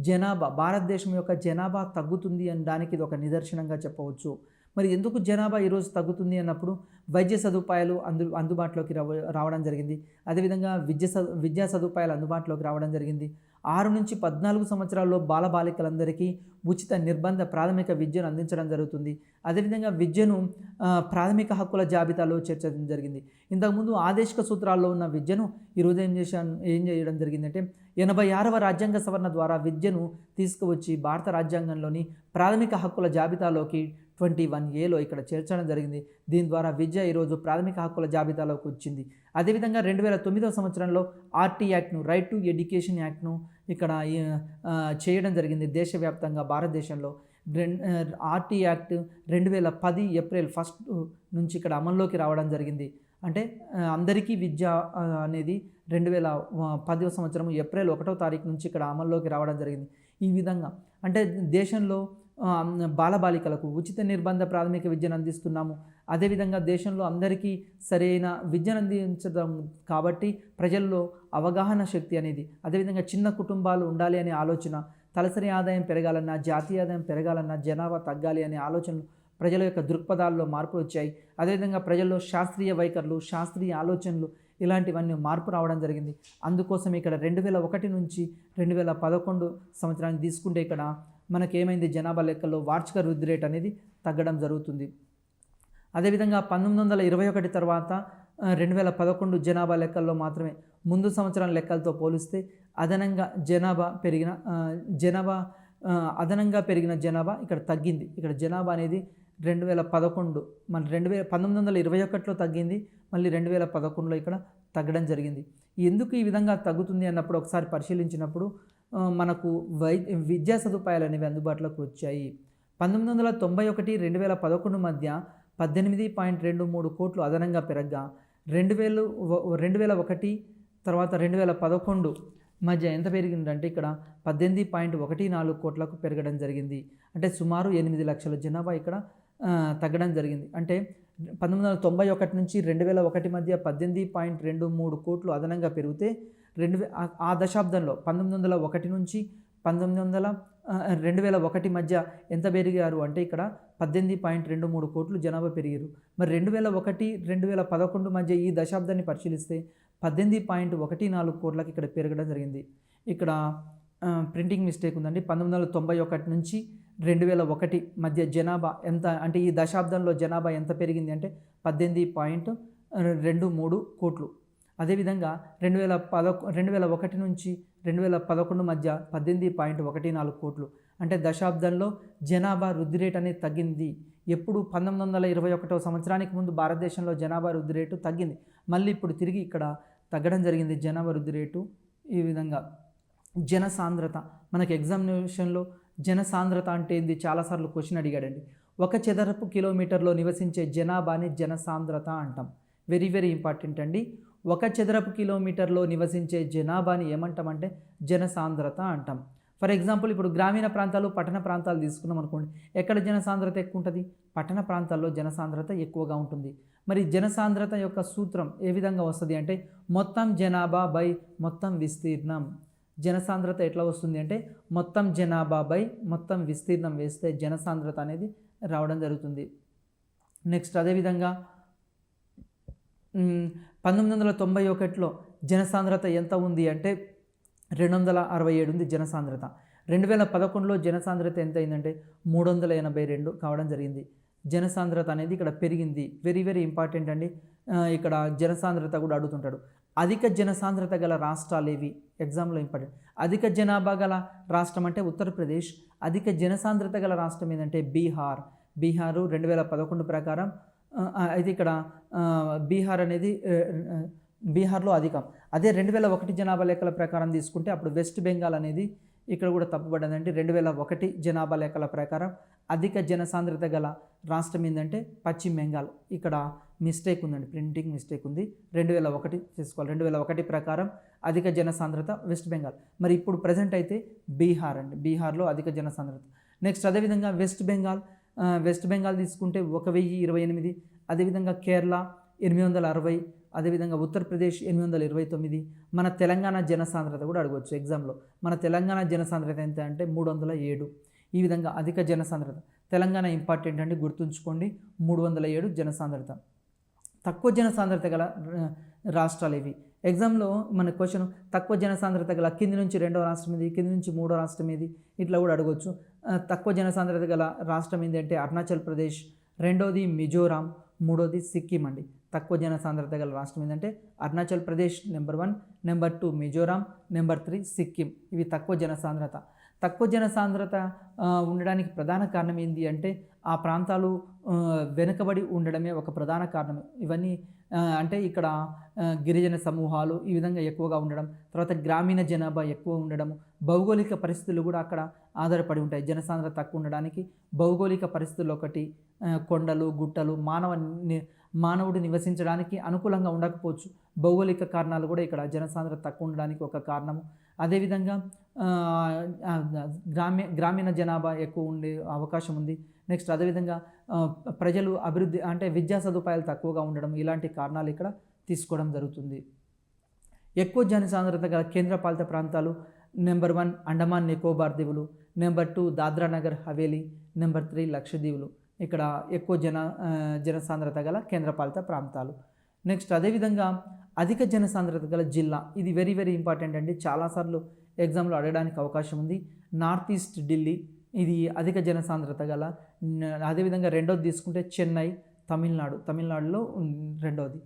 జనాభా, భారతదేశం యొక్క జనాభా తగ్గుతుంది అనడానికి ఇది ఒక నిదర్శనంగా చెప్పవచ్చు. మరి ఎందుకు జనాభా ఈరోజు తగ్గుతుంది అన్నప్పుడు వైద్య సదుపాయాలు అందుబాటులోకి రావడం జరిగింది. అదేవిధంగా విద్యా సదుపాయాలు అందుబాటులోకి రావడం జరిగింది. 6 నుంచి 14 సంవత్సరాల్లో బాలబాలికలందరికీ ఉచిత నిర్బంధ ప్రాథమిక విద్యను అందించడం జరుగుతుంది. అదేవిధంగా విద్యను ప్రాథమిక హక్కుల జాబితాలో చేర్చడం జరిగింది. ఇంతకుముందు ఆదేశిక సూత్రాల్లో ఉన్న విద్యను ఈరోజు ఏం చేయడం జరిగిందంటే 86వ రాజ్యాంగ సవరణ ద్వారా విద్యను తీసుకువచ్చి భారత రాజ్యాంగంలోని ప్రాథమిక హక్కుల జాబితాలోకి 21Aలో ఇక్కడ చేర్చడం జరిగింది. దీని ద్వారా విద్య ఈరోజు ప్రాథమిక హక్కుల జాబితాలోకి వచ్చింది. అదేవిధంగా 2009వ సంవత్సరంలో ఆర్టీ యాక్ట్ను, రైట్ టు ఎడ్యుకేషన్ యాక్ట్ను ఇక్కడ చేయడం జరిగింది దేశవ్యాప్తంగా. భారతదేశంలో ఆర్టీ యాక్ట్ 2010 ఏప్రిల్ 1 నుంచి ఇక్కడ అమల్లోకి రావడం జరిగింది. అంటే అందరికీ విద్య అనేది 2010వ సంవత్సరం ఏప్రిల్ 1వ తారీఖు నుంచి ఇక్కడ అమల్లోకి రావడం జరిగింది. ఈ విధంగా అంటే దేశంలో బాలబాలికలకు ఉచిత నిర్బంధ ప్రాథమిక విద్యను అందిస్తున్నాము. అదేవిధంగా దేశంలో అందరికీ సరైన విద్యను అందించడం కాబట్టి ప్రజల్లో అవగాహన శక్తి అనేది, అదేవిధంగా చిన్న కుటుంబాలు ఉండాలి అనే ఆలోచన, తలసరి ఆదాయం పెరగాలన్నా, జాతీయ ఆదాయం పెరగాలన్నా, జనాభా తగ్గాలి అనే ఆలోచనలు ప్రజల యొక్క దృక్పథాల్లో మార్పులు వచ్చాయి. అదేవిధంగా ప్రజల్లో శాస్త్రీయ వైఖరులు, శాస్త్రీయ ఆలోచనలు ఇలాంటివన్నీ మార్పు రావడం జరిగింది. అందుకోసం ఇక్కడ 2001 నుంచి 2011 సంవత్సరాన్ని తీసుకుంటే ఇక్కడ మనకేమైంది, జనాభా లెక్కల్లో వార్షిక వృద్ధి రేట్ అనేది తగ్గడం జరుగుతుంది. అదేవిధంగా 1921 తర్వాత 2011 జనాభా లెక్కల్లో మాత్రమే ముందు సంవత్సరం లెక్కలతో పోలిస్తే అదనంగా పెరిగిన జనాభా ఇక్కడ తగ్గింది. ఇక్కడ జనాభా అనేది 2011 మళ్ళీ 1921లో తగ్గింది, మళ్ళీ 2011లో ఇక్కడ తగ్గడం జరిగింది. ఎందుకు ఈ విధంగా తగ్గుతుంది అన్నప్పుడు ఒకసారి పరిశీలించినప్పుడు మనకు విద్యా సదుపాయాలు అనేవి అందుబాటులోకి వచ్చాయి. 1991 2011 మధ్య 18.23 కోట్లు అదనంగా పెరగగా 2001 తర్వాత 2011 మధ్య ఎంత పెరిగిందంటే ఇక్కడ 18.14 కోట్లకు పెరగడం జరిగింది. అంటే సుమారు 8 లక్షల జనాభా ఇక్కడ తగ్గడం జరిగింది. అంటే 1991 నుంచి 2001 మధ్య 18.23 కోట్లు అదనంగా పెరిగితే ఆ దశాబ్దంలో 1901 నుంచి 2001 మధ్య ఎంత పెరిగారు అంటే ఇక్కడ 18.23 కోట్లు జనాభా పెరిగారు. మరి 2001 2011 మధ్య ఈ దశాబ్దాన్ని పరిశీలిస్తే 18.14 కోట్లకి ఇక్కడ పెరగడం జరిగింది. ఇక్కడ ప్రింటింగ్ మిస్టేక్ ఉందండి. 1991 నుంచి 2001 మధ్య జనాభా ఎంత అంటే ఈ దశాబ్దంలో జనాభా ఎంత పెరిగింది అంటే 18.23 కోట్లు. అదేవిధంగా 2001 నుంచి 2011 మధ్య 18.14 కోట్లు. అంటే దశాబ్దంలో జనాభా వృద్ధి రేటు అనేది తగ్గింది. ఎప్పుడు 1921 సంవత్సరానికి ముందు భారతదేశంలో జనాభా వృద్ధి రేటు తగ్గింది, మళ్ళీ ఇప్పుడు తిరిగి ఇక్కడ తగ్గడం జరిగింది జనాభా వృద్ధి రేటు. ఈ విధంగా జనసాంద్రత, మనకి ఎగ్జామినేషన్లో జనసాంద్రత అంటే ఏంది చాలాసార్లు క్వశ్చన్ అడిగాడండి. 1 చదరపు కిలోమీటర్లో నివసించే జనాభాని జనసాంద్రత అంటాం. వెరీ వెరీ ఇంపార్టెంట్ అండి. 1 చదరపు కిలోమీటర్లో నివసించే జనాభాని ఏమంటామంటే జనసాంద్రత అంటాం. ఫర్ ఎగ్జాంపుల్ ఇప్పుడు గ్రామీణ ప్రాంతాలు, పట్టణ ప్రాంతాలు తీసుకున్నాం అనుకోండి, ఎక్కడ జనసాంద్రత ఎక్కువ ఉంటుంది? పట్టణ ప్రాంతాల్లో జనసాంద్రత ఎక్కువగా ఉంటుంది. మరి జనసాంద్రత యొక్క సూత్రం ఏ విధంగా వస్తుంది అంటే మొత్తం జనాభా బై మొత్తం విస్తీర్ణం. జనసాంద్రత ఎట్లా వస్తుంది అంటే మొత్తం జనాభా బై మొత్తం విస్తీర్ణం వేస్తే జనసాంద్రత అనేది రావడం జరుగుతుంది. నెక్స్ట్ అదేవిధంగా 1991లో జనసాంద్రత ఎంత ఉంది అంటే 267 ఉంది జనసాంద్రత. 2011లో జనసాంద్రత ఎంత అయిందంటే 382 కావడం జరిగింది. జనసాంద్రత అనేది ఇక్కడ పెరిగింది. వెరీ వెరీ ఇంపార్టెంట్ అండి. ఇక్కడ జనసాంద్రత కూడా అడుగుతుంటాడు. అధిక జనసాంద్రత గల రాష్ట్రాలు ఏవి? ఎగ్జామ్లో ఇంపార్టెంట్. అధిక జనాభా గల రాష్ట్రం అంటే ఉత్తరప్రదేశ్. అధిక జనసాంద్రత గల రాష్ట్రం ఏంటంటే బీహార్. 2011 ప్రకారం అయితే ఇక్కడ బీహార్ అనేది బీహార్లో అధికం. అదే 2001 జనాభా లెక్కల ప్రకారం తీసుకుంటే అప్పుడు వెస్ట్ బెంగాల్ అనేది ఇక్కడ కూడా తప్పుపడ్డదంటే 2001 జనాభా లెక్కల ప్రకారం అధిక జనసాంద్రత గల రాష్ట్రం ఏంటంటే పశ్చిమ బెంగాల్. ఇక్కడ మిస్టేక్ ఉందండి, ప్రింటింగ్ మిస్టేక్ ఉంది. 2001 చేసుకోవాలి. 2001 ప్రకారం అధిక జనసాంద్రత వెస్ట్ బెంగాల్. మరి ఇప్పుడు ప్రజెంట్ అయితే బీహార్ అండి, బీహార్లో అధిక జనసాంద్రత. నెక్స్ట్ అదేవిధంగా వెస్ట్ బెంగాల్ తీసుకుంటే 1028, అదేవిధంగా కేరళ 860, అదేవిధంగా ఉత్తరప్రదేశ్ 829. మన తెలంగాణ జనసాంద్రత కూడా అడగవచ్చు ఎగ్జామ్లో. మన తెలంగాణ జనసాంద్రత ఎంత అంటే 307. ఈ విధంగా అధిక జనసాంద్రత. తెలంగాణ ఇంపార్టెంట్ అండి, గుర్తుంచుకోండి. 307 జనసాంద్రత. తక్కువ జనసాంద్రత గల రాష్ట్రాలు ఇవి. ఎగ్జామ్లో మన క్వశ్చన్ తక్కువ జనసాంద్రత గల కింది నుంచి రెండవ రాష్ట్రం ఇది, కింది నుంచి మూడో రాష్ట్రం ఇది, ఇట్లా కూడా అడగవచ్చు. తక్కువ జనసాంద్రత గల రాష్ట్రం ఏంటి అంటే అరుణాచల్ ప్రదేశ్, రెండోది మిజోరాం, మూడోది సిక్కిం అండి. తక్కువ జనసాంద్రత గల రాష్ట్రం ఏంటంటే Arunachal Pradesh number 1, number 2 Mizoram, number 3 Sikkim. ఇవి తక్కువ జనసాంద్రత. తక్కువ జనసాంద్రత ఉండడానికి ప్రధాన కారణం ఏంటి అంటే ఆ ప్రాంతాలు వెనుకబడి ఉండడమే ఒక ప్రధాన కారణం. ఇవన్నీ అంటే ఇక్కడ గిరిజన సమూహాలు ఈ విధంగా ఎక్కువగా ఉండడం, తర్వాత గ్రామీణ జనాభా ఎక్కువ ఉండడం, భౌగోళిక పరిస్థితులు కూడా అక్కడ ఆధారపడి ఉంటాయి. జనసాంద్రత తక్కువ ఉండడానికి భౌగోళిక పరిస్థితులు ఒకటి, కొండలు, గుట్టలు, మానవుడు నివసించడానికి అనుకూలంగా ఉండకపోవచ్చు. భౌగోళిక కారణాలు కూడా ఇక్కడ జనసాంద్రత తక్కువ ఉండడానికి ఒక కారణము. అదేవిధంగా గ్రామీణ జనాభా ఎక్కువ ఉండే అవకాశం ఉంది. నెక్స్ట్ అదేవిధంగా ప్రజలు అభివృద్ధి అంటే విద్యా సదుపాయాలు తక్కువగా ఉండడం, ఇలాంటి కారణాలు ఇక్కడ తీసుకోవడం జరుగుతుంది. ఎక్కువ జనసాంద్రత గల కేంద్రపాలిత ప్రాంతాలు నెంబర్ 1 అండమాన్ నికోబార్ దీవులు, నెంబర్ 2 దాద్రా నగర్ హవేలీ, నెంబర్ 3 లక్షద్వీపులు. ఇక్కడ ఎక్కువ జనసాంద్రత గల కేంద్రపాలిత ప్రాంతాలు. నెక్స్ట్ అదేవిధంగా అధిక జనసాంద్రత గల జిల్లా, ఇది వెరీ వెరీ ఇంపార్టెంట్ అండి, చాలాసార్లు ఎగ్జామ్లో అడగడానికి అవకాశం ఉంది. నార్త్ ఈస్ట్ ఢిల్లీ, ఇది అధిక జనసాంద్రత గల. అదేవిధంగా రెండోది తీసుకుంటే చెన్నై, తమిళనాడులో రెండోది.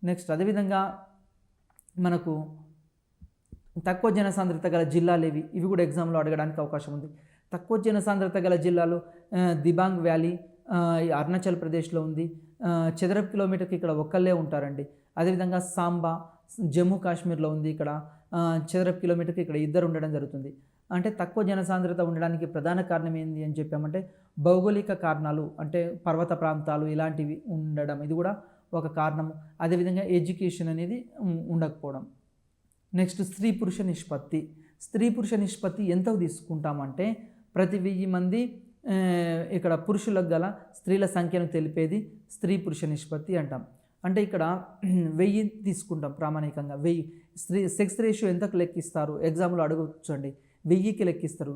నెక్స్ట్ అదేవిధంగా మనకు తక్కువ జనసాంద్రత గల జిల్లాలు ఇవి కూడా ఎగ్జామ్లో అడగడానికి అవకాశం ఉంది. తక్కువ జనసాంద్రత గల జిల్లాలు దిబాంగ్ వ్యాలీ అరుణాచల్ ప్రదేశ్లో ఉంది. చదరపు కిలోమీటర్కి ఇక్కడ ఒక్కళ్ళే ఉంటారండి. అదేవిధంగా సాంబా జమ్మూ కాశ్మీర్లో ఉంది. ఇక్కడ చదరపు కిలోమీటర్కి ఇక్కడ 2 ఉండడం జరుగుతుంది. అంటే తక్కువ జనసాంద్రత ఉండడానికి ప్రధాన కారణం ఏంటి అని చెప్పామంటే భౌగోళిక కారణాలు, అంటే పర్వత ప్రాంతాలు ఇలాంటివి ఉండడం, ఇది కూడా ఒక కారణము. అదేవిధంగా ఎడ్యుకేషన్ అనేది ఉండకపోవడం. నెక్స్ట్ స్త్రీ పురుష నిష్పత్తి ఎంత తీసుకుంటామంటే ప్రతి 1000 మంది ఇక్కడ పురుషులకు గల స్త్రీల సంఖ్యను తెలిపేది స్త్రీ పురుష నిష్పత్తి అంటాం. అంటే ఇక్కడ 1000 తీసుకుంటాం ప్రామాణికంగా. 1000 సెక్స్ రేషియో ఎంతకు లెక్కిస్తారు ఎగ్జామ్లో అడగొచ్చండి. 1000కి లెక్కిస్తారు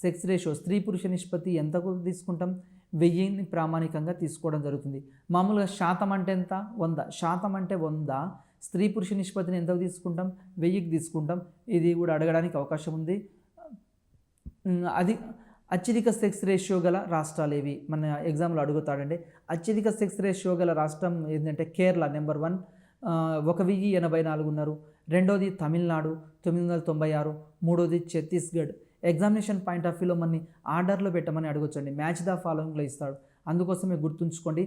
సెక్స్ రేషియో. స్త్రీ పురుష నిష్పత్తి ఎంతకు తీసుకుంటాం? 1000ని ప్రామాణికంగా తీసుకోవడం జరుగుతుంది. మామూలుగా శాతం అంటే ఎంత? 100. శాతం అంటే 100. స్త్రీ పురుష నిష్పత్తిని ఎంతకు తీసుకుంటాం? 1000కి తీసుకుంటాం. ఇది కూడా అడగడానికి అవకాశం ఉంది. అది అత్యధిక సెక్స్ రేషియో గల రాష్ట్రాలు ఏవి మన ఎగ్జామ్లో అడుగుతాడండి. అత్యధిక సెక్స్ రేషియో గల రాష్ట్రం ఏంటంటే కేరళ నెంబర్ 1, 1084 ఉన్నారు. రెండోది తమిళనాడు 996, మూడోది ఛత్తీస్గఢ్. ఎగ్జామినేషన్ పాయింట్ ఆఫ్ వ్యూలో మనని ఆర్డర్లో పెట్టమని అడగొచ్చండి. మ్యాచ్ ద ఫాలోయింగ్లో ఇస్తాడు, అందుకోసమే గుర్తుంచుకోండి.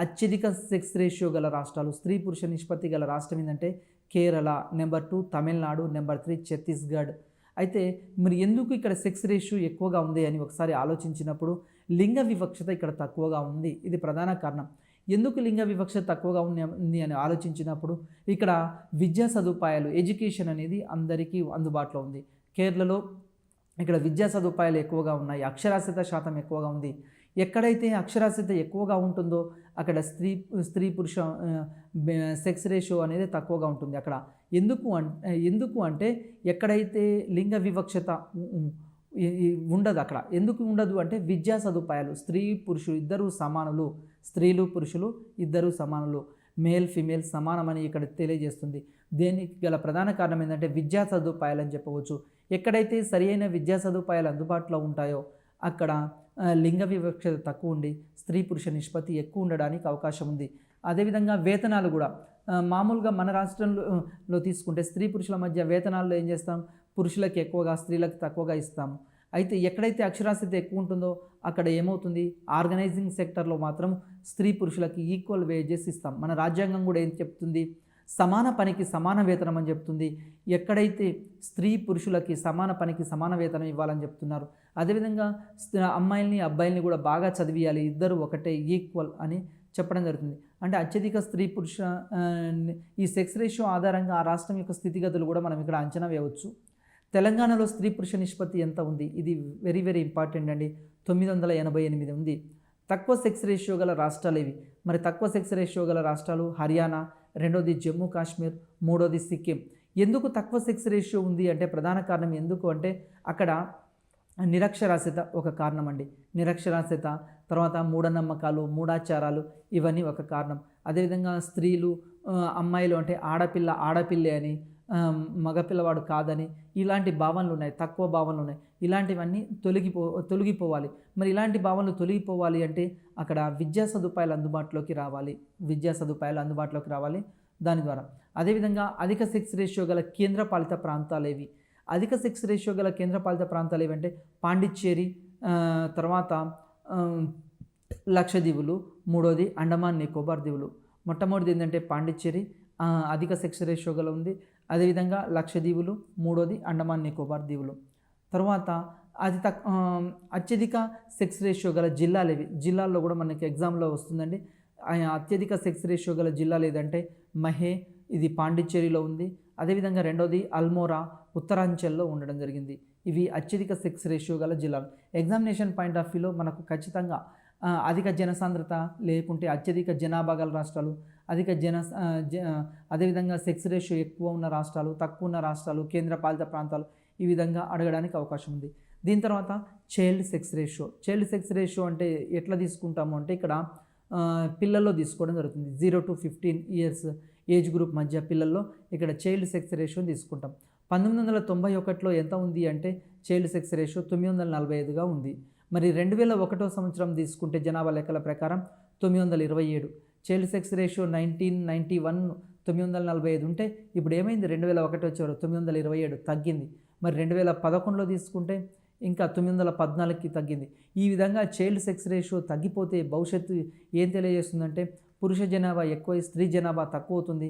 అత్యధిక సెక్స్ రేషియో గల రాష్ట్రాలు, స్త్రీ పురుష నిష్పత్తి గల రాష్ట్రం ఏంటంటే కేరళ నెంబర్ 2, తమిళనాడు నెంబర్ 3, ఛత్తీస్గఢ్. అయితే మరి ఎందుకు ఇక్కడ సెక్స్ రేషియో ఎక్కువగా ఉంది అని ఒకసారి ఆలోచించినప్పుడు లింగ వివక్షత ఇక్కడ తక్కువగా ఉంది, ఇది ప్రధాన కారణం. ఎందుకు లింగ వివక్షత తక్కువగా ఉంది అని ఆలోచించినప్పుడు ఇక్కడ విద్యా సదుపాయాలు, ఎడ్యుకేషన్ అనేది అందరికీ అందుబాటులో ఉంది. కేరళలో ఇక్కడ విద్యా సదుపాయాలు ఎక్కువగా ఉన్నాయి, అక్షరాస్యత శాతం ఎక్కువగా ఉంది. ఎక్కడైతే అక్షరాస్యత ఎక్కువగా ఉంటుందో అక్కడ స్త్రీ పురుష సెక్స్ రేషియో అనేది తక్కువగా ఉంటుంది అక్కడ. ఎందుకు అంటే ఎక్కడైతే లింగ వివక్షత ఉండదు అక్కడ. ఎందుకు ఉండదు అంటే విద్యా సదుపాయాలు, స్త్రీ పురుషులు ఇద్దరూ సమానులు, స్త్రీలు పురుషులు ఇద్దరూ సమానులు, మేల్ ఫీమేల్ సమానమని ఇక్కడ తెలియజేస్తుంది. దీనికి గల ప్రధాన కారణం ఏంటంటే విద్యా సదుపాయాలు అని చెప్పవచ్చు. ఎక్కడైతే సరి అయిన విద్యా సదుపాయాలు అందుబాటులో ఉంటాయో అక్కడ లింగ వివక్షత తక్కువ ఉండి స్త్రీ పురుష నిష్పత్తి ఎక్కువ ఉండడానికి అవకాశం ఉంది. అదేవిధంగా వేతనాలు కూడా మామూలుగా మన రాష్ట్రంలో తీసుకుంటే స్త్రీ పురుషుల మధ్య వేతనాల్లో ఏం చేస్తాం? పురుషులకు ఎక్కువగా, స్త్రీలకు తక్కువగా ఇస్తాము. అయితే ఎక్కడైతే అక్షరాస్యత ఎక్కువ ఉంటుందో అక్కడ ఏమవుతుంది? ఆర్గనైజింగ్ సెక్టర్లో మాత్రం స్త్రీ పురుషులకి ఈక్వల్ వేజెస్ ఇస్తాం. మన రాజ్యాంగం కూడా ఏం చెప్తుంది? సమాన పనికి సమాన వేతనం అని చెప్తుంది. ఎక్కడైతే స్త్రీ పురుషులకి సమాన పనికి సమాన వేతనం ఇవ్వాలని చెప్తున్నారు. అదేవిధంగా అమ్మాయిల్ని అబ్బాయిల్ని కూడా బాగా చదివియాలి, ఇద్దరు ఒకటే ఈక్వల్ అని చెప్పడం జరుగుతుంది. అంటే అత్యధిక స్త్రీ పురుష ఈ సెక్స్ రేషియో ఆధారంగా ఆ రాష్ట్రం యొక్క స్థితిగతులు కూడా మనం ఇక్కడ అంచనా వేయవచ్చు. తెలంగాణలో స్త్రీ పురుష నిష్పత్తి ఎంత ఉంది? ఇది వెరీ వెరీ ఇంపార్టెంట్ అండి. 988 ఉంది. తక్కువ సెక్స్ రేషియో గల రాష్ట్రాలు ఇవి. మరి తక్కువ సెక్స్ రేషియో గల రాష్ట్రాలు హర్యానా, రెండోది జమ్మూ కాశ్మీర్, మూడోది సిక్కిం. ఎందుకు తక్కువ సెక్స్ రేషియో ఉంది అంటే ప్రధాన కారణం ఎందుకు అంటే అక్కడ నిరక్షరాస్యత ఒక కారణం అండి. నిరక్షరాస్యత, తర్వాత మూఢనమ్మకాలు, మూఢాచారాలు ఇవన్నీ ఒక కారణం. అదేవిధంగా స్త్రీలు, అమ్మాయిలు అంటే ఆడపిల్లే అని, మగపిల్లవాడు కాదని ఇలాంటి భావనలు ఉన్నాయి, తక్కువ భావనలు ఉన్నాయి. ఇలాంటివన్నీ తొలగిపోవాలి. మరి ఇలాంటి భావనలు తొలగిపోవాలి అంటే అక్కడ విద్యా సదుపాయాలు అందుబాటులోకి రావాలి దాని ద్వారా. అదేవిధంగా అధిక సెక్స్ రేషియో గల కేంద్రపాలిత ప్రాంతాలు ఏవి? అధిక సెక్స్ రేషియో గల కేంద్రపాలిత ప్రాంతాలు ఏవంటే పాండిచ్చేరి, తర్వాత లక్షద్వీపులు, మూడోది అండమాన్ నికోబార్ దీవులు. మొట్టమొదటిది ఏంటంటే పాండిచ్చేరి అధిక సెక్స్ రేషియో గల ఉంది. అదేవిధంగా లక్షద్వీపులు, మూడోది అండమాన్ నికోబార్ దీవులు. తర్వాత అత్యధిక సెక్స్ రేషియో గల జిల్లాలు ఏవి? జిల్లాల్లో కూడా మనకి ఎగ్జామ్లో వస్తుందండి. అత్యధిక సెక్స్ రేషియో గల జిల్లాలు ఏదంటే మహే, ఇది పాండిచ్చేరిలో ఉంది. అదేవిధంగా రెండోది అల్మోరా, ఉత్తరాంచల్లో ఉండడం జరిగింది. ఇవి అత్యధిక సెక్స్ రేషియో గల జిల్లాలు. ఎగ్జామినేషన్ పాయింట్ ఆఫ్ వ్యూలో మనకు ఖచ్చితంగా అధిక జనసాంద్రత లేకుంటే అత్యధిక జనాభా గల రాష్ట్రాలు, అదేవిధంగా సెక్స్ రేషియో ఎక్కువ ఉన్న రాష్ట్రాలు, తక్కువ ఉన్న రాష్ట్రాలు, కేంద్రపాలిత ప్రాంతాలు ఈ విధంగా అడగడానికి అవకాశం ఉంది. దీని తర్వాత చైల్డ్ సెక్స్ రేషియో అంటే ఎట్లా తీసుకుంటాము అంటే ఇక్కడ పిల్లల్లో తీసుకోవడం జరుగుతుంది. 0 to 15 years ఏజ్ గ్రూప్ మధ్య పిల్లల్లో ఇక్కడ చైల్డ్ సెక్స్ రేషియోని తీసుకుంటాం. 1991లో ఎంత ఉంది అంటే చైల్డ్ సెక్స్ రేషియో 945గా ఉంది. మరి 2001 సంవత్సరం తీసుకుంటే జనాభా లెక్కల ప్రకారం 927. చైల్డ్ సెక్స్ రేషియో 1991 945 ఉంటే ఇప్పుడు ఏమైంది? 2001 వచ్చేవారు 927 తగ్గింది. మరి 2011లో తీసుకుంటే ఇంకా 914కి తగ్గింది. ఈ విధంగా చైల్డ్ సెక్స్ రేషియో తగ్గిపోతే భవిష్యత్తు ఏం తెలియజేస్తుందంటే పురుష జనాభా ఎక్కువ, స్త్రీ జనాభా తక్కువ అవుతుంది.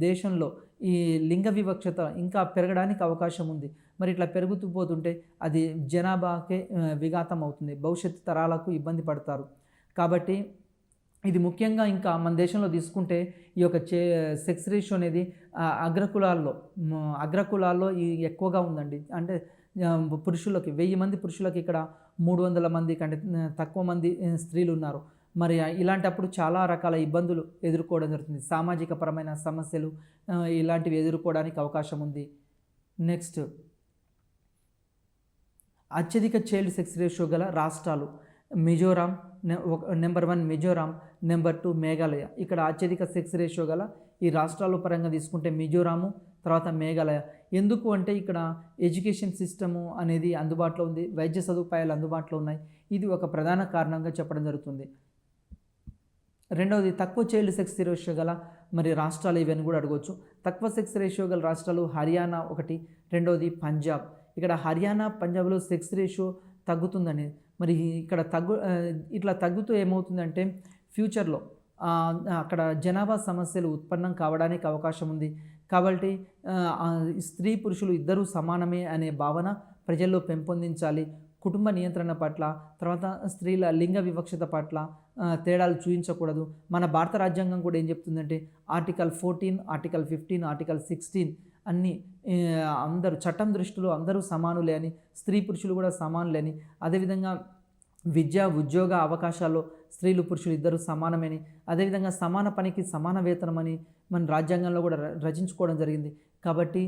దేశంలో ఈ లింగ వివక్షత ఇంకా పెరగడానికి అవకాశం ఉంది. మరి ఇట్లా పెరుగుతూ పోతుంటే అది జనాభాకే విఘాతం అవుతుంది, భవిష్యత్తు తరాలకు ఇబ్బంది పడతారు. కాబట్టి ఇది ముఖ్యంగా ఇంకా మన దేశంలో తీసుకుంటే ఈ యొక్క సెక్స్ రేషియో అనేది అగ్రకులాల్లో ఎక్కువగా ఉందండి. అంటే పురుషులకి 1000 మంది పురుషులకి ఇక్కడ 300 మంది కంటే తక్కువ మంది స్త్రీలు ఉన్నారు. మరి ఇలాంటప్పుడు చాలా రకాల ఇబ్బందులు ఎదుర్కోవడం జరుగుతుంది. సామాజిక పరమైన సమస్యలు ఇలాంటివి ఎదుర్కోవడానికి అవకాశం ఉంది. నెక్స్ట్ అత్యధిక చైల్డ్ సెక్స్ రేషియో గల రాష్ట్రాలు మిజోరాం, నెంబర్ 1 మిజోరాం, నెంబర్ 2 మేఘాలయ. ఇక్కడ అత్యధిక సెక్స్ రేషియో గల ఈ రాష్ట్రాల పరంగా తీసుకుంటే మిజోరాము, తర్వాత మేఘాలయ. ఎందుకు అంటే ఇక్కడ ఎడ్యుకేషన్ సిస్టము అనేది అందుబాటులో ఉంది, వైద్య సదుపాయాలు అందుబాటులో ఉన్నాయి. ఇది ఒక ప్రధాన కారణంగా చెప్పడం జరుగుతుంది. రెండవది తక్కువ చైల్డ్ సెక్స్ రేషియో గల మరి రాష్ట్రాలు ఇవన్నీ కూడా అడగవచ్చు. తక్కువ సెక్స్ రేషియో గల రాష్ట్రాలు హర్యానా ఒకటి, రెండవది పంజాబ్. ఇక్కడ హర్యానా, పంజాబ్లో సెక్స్ రేషియో తగ్గుతుందని, మరి ఇక్కడ ఇట్లా తగ్గుతూ ఏమవుతుందంటే ఫ్యూచర్లో అక్కడ జనాభా సమస్యలు ఉత్పన్నం కావడానికి అవకాశం ఉంది. కాబట్టి స్త్రీ పురుషులు ఇద్దరూ సమానమే అనే భావన ప్రజల్లో పెంపొందించాలి. కుటుంబ నియంత్రణ పట్ల, తర్వాత స్త్రీల లింగ వివక్షత పట్ల తేడాలు చూపించకూడదు. మన భారత రాజ్యాంగం కూడా ఏం చెప్తుందంటే ఆర్టికల్ 14, ఆర్టికల్ 15, ఆర్టికల్ 16 అన్నీ అందరూ చట్టం దృష్టిలో అందరూ సమానులే అని, స్త్రీ పురుషులు కూడా సమానులే అని, అదేవిధంగా విద్యా ఉద్యోగ అవకాశాల్లో స్త్రీలు పురుషులు ఇద్దరు సమానమని, అదేవిధంగా సమాన పనికి సమాన వేతనం అని మన రాజ్యాంగంలో కూడా రచించుకోవడం జరిగింది. కాబట్టి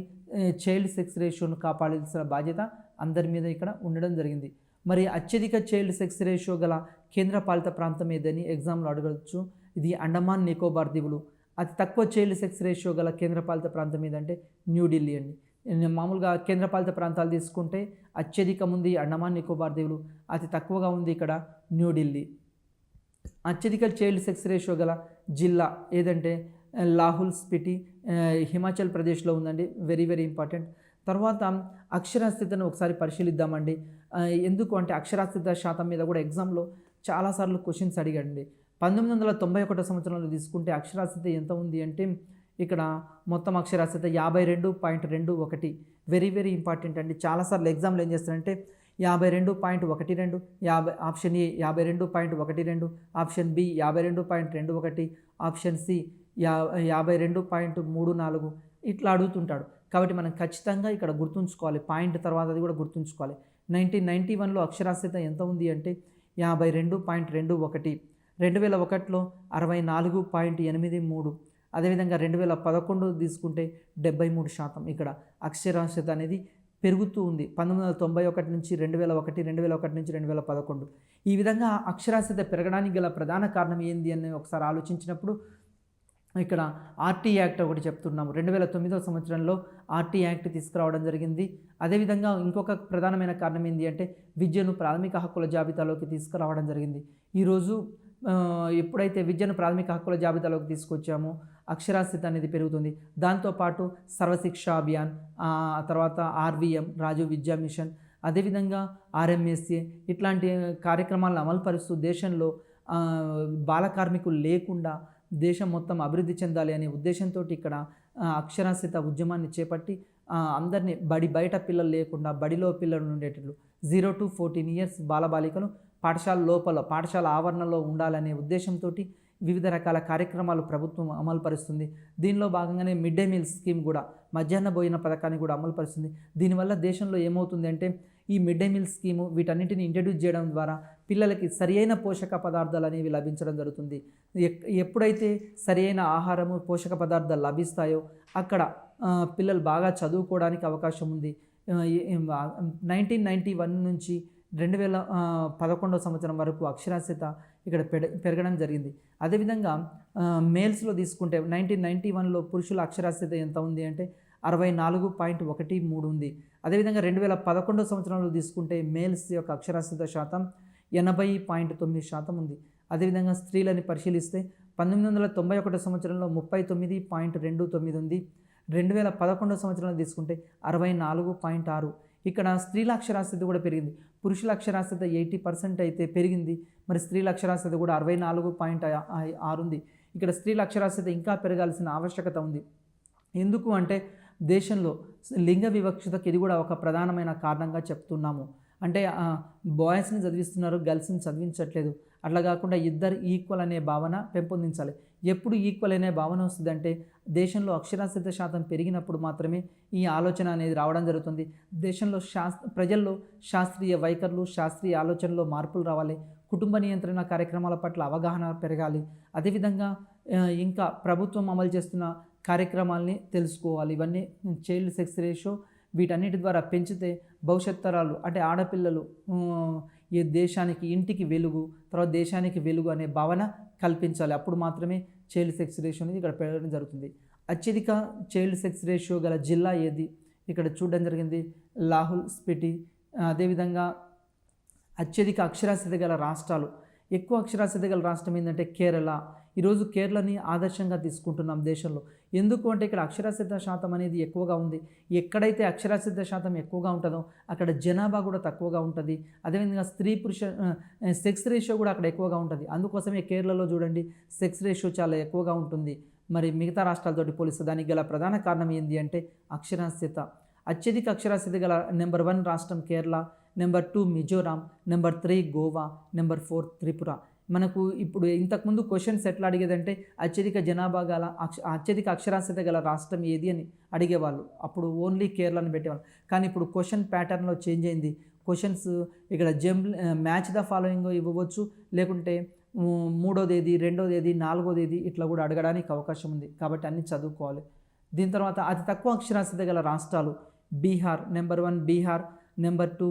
చైల్డ్ సెక్స్ రేషియోను కాపాడాల్సిన బాధ్యత అందరి మీద ఇక్కడ ఉండడం జరిగింది. మరి అత్యధిక చైల్డ్ సెక్స్ రేషియో గల కేంద్రపాలిత ప్రాంతం ఏదని ఎగ్జామ్లో అడగవచ్చు. ఇది అండమాన్ నికోబార్ దీవులు. అతి తక్కువ చైల్డ్ సెక్స్ రేషియో గల కేంద్రపాలిత ప్రాంతం ఏదంటే న్యూఢిల్లీ అండి. మామూలుగా కేంద్రపాలిత ప్రాంతాలు తీసుకుంటే అత్యధికం ఉంది అండమాన్ నికోబార్ దీవులు, అతి తక్కువగా ఉంది ఇక్కడ న్యూఢిల్లీ. అత్యధిక చైల్డ్ సెక్స్ రేషియో గల జిల్లా ఏదంటే లాహుల్ స్పిటి, హిమాచల్ ప్రదేశ్లో ఉందండి. Very very important. తర్వాత అక్షరాస్యతను ఒకసారి పరిశీలిద్దామండి. ఎందుకు అంటే అక్షరాస్యత శాతం మీద కూడా ఎగ్జామ్లో చాలాసార్లు క్వశ్చన్స్ అడిగండి. 1991 సంవత్సరంలో తీసుకుంటే అక్షరాస్యత ఎంత ఉంది అంటే ఇక్కడ మొత్తం అక్షరాస్యత 52.21. వెరీ వెరీ ఇంపార్టెంట్ అండి. చాలాసార్లు ఎగ్జామ్లో ఏం చేస్తారంటే 52.12, option A 52.12, option B 52.21, option C 52.34 ఇట్లా అడుగుతుంటాడు. కాబట్టి మనం ఖచ్చితంగా ఇక్కడ గుర్తుంచుకోవాలి, పాయింట్ తర్వాత అది కూడా గుర్తుంచుకోవాలి. 1991లో అక్షరాస్యత ఎంత ఉంది అంటే 52.21, 2001లో 64.83, అదేవిధంగా 2011 తీసుకుంటే 73%. ఇక్కడ అక్షరాస్యత అనేది పెరుగుతూ ఉంది 1991 నుంచి 2001, 2001 నుంచి 2011. ఈ విధంగా అక్షరాస్యత పెరగడానికి గల ప్రధాన కారణం ఏంది అని ఒకసారి ఆలోచించినప్పుడు ఇక్కడ ఆర్టీ యాక్ట్ ఒకటి చెప్తున్నాము. 2009వ సంవత్సరంలో ఆర్టీ యాక్ట్ తీసుకురావడం జరిగింది. అదేవిధంగా ఇంకొక ప్రధానమైన కారణం ఏంటి అంటే విద్యను ప్రాథమిక హక్కుల జాబితాలోకి తీసుకురావడం జరిగింది. ఈరోజు ఎప్పుడైతే విద్యను ప్రాథమిక హక్కుల జాబితాలోకి తీసుకొచ్చామో అక్షరాస్యత అనేది పెరుగుతుంది. దాంతోపాటు సర్వశిక్ష అభియాన్, తర్వాత ఆర్వీఎం రాజీవ్ విద్యా మిషన్, అదేవిధంగా ఆర్ఎంఎస్ఏ ఇట్లాంటి కార్యక్రమాలను అమలుపరుస్తూ దేశంలో బాల కార్మికులు లేకుండా దేశం మొత్తం అభివృద్ధి చెందాలి అనే ఉద్దేశంతో ఇక్కడ అక్షరాస్యత ఉద్యమాన్ని చేపట్టి అందరినీ బయట పిల్లలు లేకుండా బడిలో పిల్లలు ఉండేటట్లు 0 to 14 years బాలబాలికలు పాఠశాల లోపల పాఠశాల ఆవరణలో ఉండాలనే ఉద్దేశంతో వివిధ రకాల కార్యక్రమాలు ప్రభుత్వం అమలుపరుస్తుంది. దీనిలో భాగంగానే మిడ్ డే మీల్ స్కీమ్ కూడా, మధ్యాహ్న భోజన పథకాన్ని కూడా అమలుపరుస్తుంది. దీనివల్ల దేశంలో ఏమవుతుంది అంటే ఈ మిడ్ డే మీల్ స్కీము వీటన్నిటిని ఇంట్రడ్యూస్ చేయడం ద్వారా పిల్లలకి సరియైన పోషక పదార్థాలు అనేవి లభించడం జరుగుతుంది. ఎప్పుడైతే సరియైన ఆహారము పోషక పదార్థాలు లభిస్తాయో అక్కడ పిల్లలు బాగా చదువుకోవడానికి అవకాశం ఉంది. 1991 నుంచి 2011వ సంవత్సరం వరకు అక్షరాస్యత ఇక్కడ పెరగడం జరిగింది. అదేవిధంగా మేల్స్లో తీసుకుంటే 1991లో పురుషుల అక్షరాస్యత ఎంత ఉంది అంటే 64.13 ఉంది. అదేవిధంగా 2011వ సంవత్సరంలో తీసుకుంటే మేల్స్ యొక్క అక్షరాస్యత శాతం 80.9% ఉంది. అదేవిధంగా స్త్రీలని పరిశీలిస్తే 1991 సంవత్సరంలో 39.29 ఉంది. 2011 సంవత్సరంలో తీసుకుంటే 64.6. ఇక్కడ స్త్రీల అక్షరాస్యత కూడా పెరిగింది. పురుషుల అక్షరాస్యత 80% అయితే పెరిగింది, మరి స్త్రీల అక్షరాస్యత కూడా 64.6 ఉంది. ఇక్కడ స్త్రీల అక్షరాస్యత ఇంకా పెరగాల్సిన ఆవశ్యకత ఉంది. ఎందుకు అంటే దేశంలో లింగ వివక్షతకి ఇది కూడా ఒక ప్రధానమైన కారణంగా చెప్తున్నాము. అంటే బాయ్స్ని చదివిస్తున్నారు, గర్ల్స్ని చదివించట్లేదు. అట్లా కాకుండా ఇద్దరు ఈక్వల్ అనే భావన పెంపొందించాలి. ఎప్పుడు ఈక్వల్ అనే భావన వస్తుందంటే దేశంలో అక్షరాస్యత శాతం పెరిగినప్పుడు మాత్రమే ఈ ఆలోచన అనేది రావడం జరుగుతుంది. దేశంలో ప్రజల్లో శాస్త్రీయ వైఖరులు, శాస్త్రీయ ఆలోచనలో మార్పులు రావాలి. కుటుంబ నియంత్రణ కార్యక్రమాల పట్ల అవగాహన పెరగాలి. అదేవిధంగా ఇంకా ప్రభుత్వం అమలు చేస్తున్న కార్యక్రమాల్ని తెలుసుకోవాలి. ఇవన్నీ చైల్డ్ సెక్స్ రేషియో వీటన్నిటి ద్వారా పెంచితే భవిష్యత్ తరాలు అంటే ఆడపిల్లలు ఈ దేశానికి ఇంటికి వెలుగు, తర్వాత దేశానికి వెలుగు అనే భావన కల్పించాలి. అప్పుడు మాత్రమే చైల్డ్ సెక్స్ రేషియో అనేది ఇక్కడ పెరగడం జరుగుతుంది. అత్యధిక చైల్డ్ సెక్స్ రేషియో గల జిల్లా ఏది ఇక్కడ చూడడం జరిగింది, లాహుల్ స్పిటి. అదేవిధంగా అత్యధిక అక్షరాస్యత గల రాష్ట్రాలు, ఎక్కువ అక్షరాస్యత గల రాష్ట్రం ఏంటంటే కేరళ. ఈరోజు కేరళని ఆదర్శంగా తీసుకుంటున్నాం దేశంలో. ఎందుకు అంటే ఇక్కడ అక్షరాస్యత శాతం అనేది ఎక్కువగా ఉంది. ఎక్కడైతే అక్షరాస్యత శాతం ఎక్కువగా ఉంటుందో అక్కడ జనాభా కూడా తక్కువగా ఉంటుంది. అదేవిధంగా స్త్రీ పురుష సెక్స్ రేషియో కూడా అక్కడ ఎక్కువగా ఉంటుంది. అందుకోసమే కేరళలో చూడండి సెక్స్ రేషియో చాలా ఎక్కువగా ఉంటుంది. మరి మిగతా రాష్ట్రాలతోటి పోలిస్తే దానికి గల ప్రధాన కారణం ఏంటి అంటే అక్షరాస్యత. అత్యధిక అక్షరాస్యత గల నెంబర్ 1 రాష్ట్రం Kerala, number 2 Mizoram, number 3 Goa, number 4 Tripura. మనకు ఇప్పుడు ఇంతకుముందు క్వశ్చన్స్ ఎట్లా అడిగేదంటే అత్యధిక జనాభా గల అత్యధిక అక్షరాస్యత గల రాష్ట్రం ఏది అని అడిగేవాళ్ళు. అప్పుడు ఓన్లీ కేరళని పెట్టేవాళ్ళు. కానీ ఇప్పుడు క్వశ్చన్ ప్యాటర్న్లో చేంజ్ అయింది. క్వశ్చన్స్ ఇక్కడ మ్యాచ్ ద ఫాలోయింగ్ ఇవ్వవచ్చు, లేకుంటే 3వ తేదీ, 2వ తేదీ, 4వ తేదీ ఇట్లా కూడా అడగడానికి అవకాశం ఉంది. కాబట్టి అన్నీ చదువుకోవాలి. దీని తర్వాత అతి తక్కువ అక్షరాస్యత గల రాష్ట్రాలు Bihar, number 1 Bihar, number 2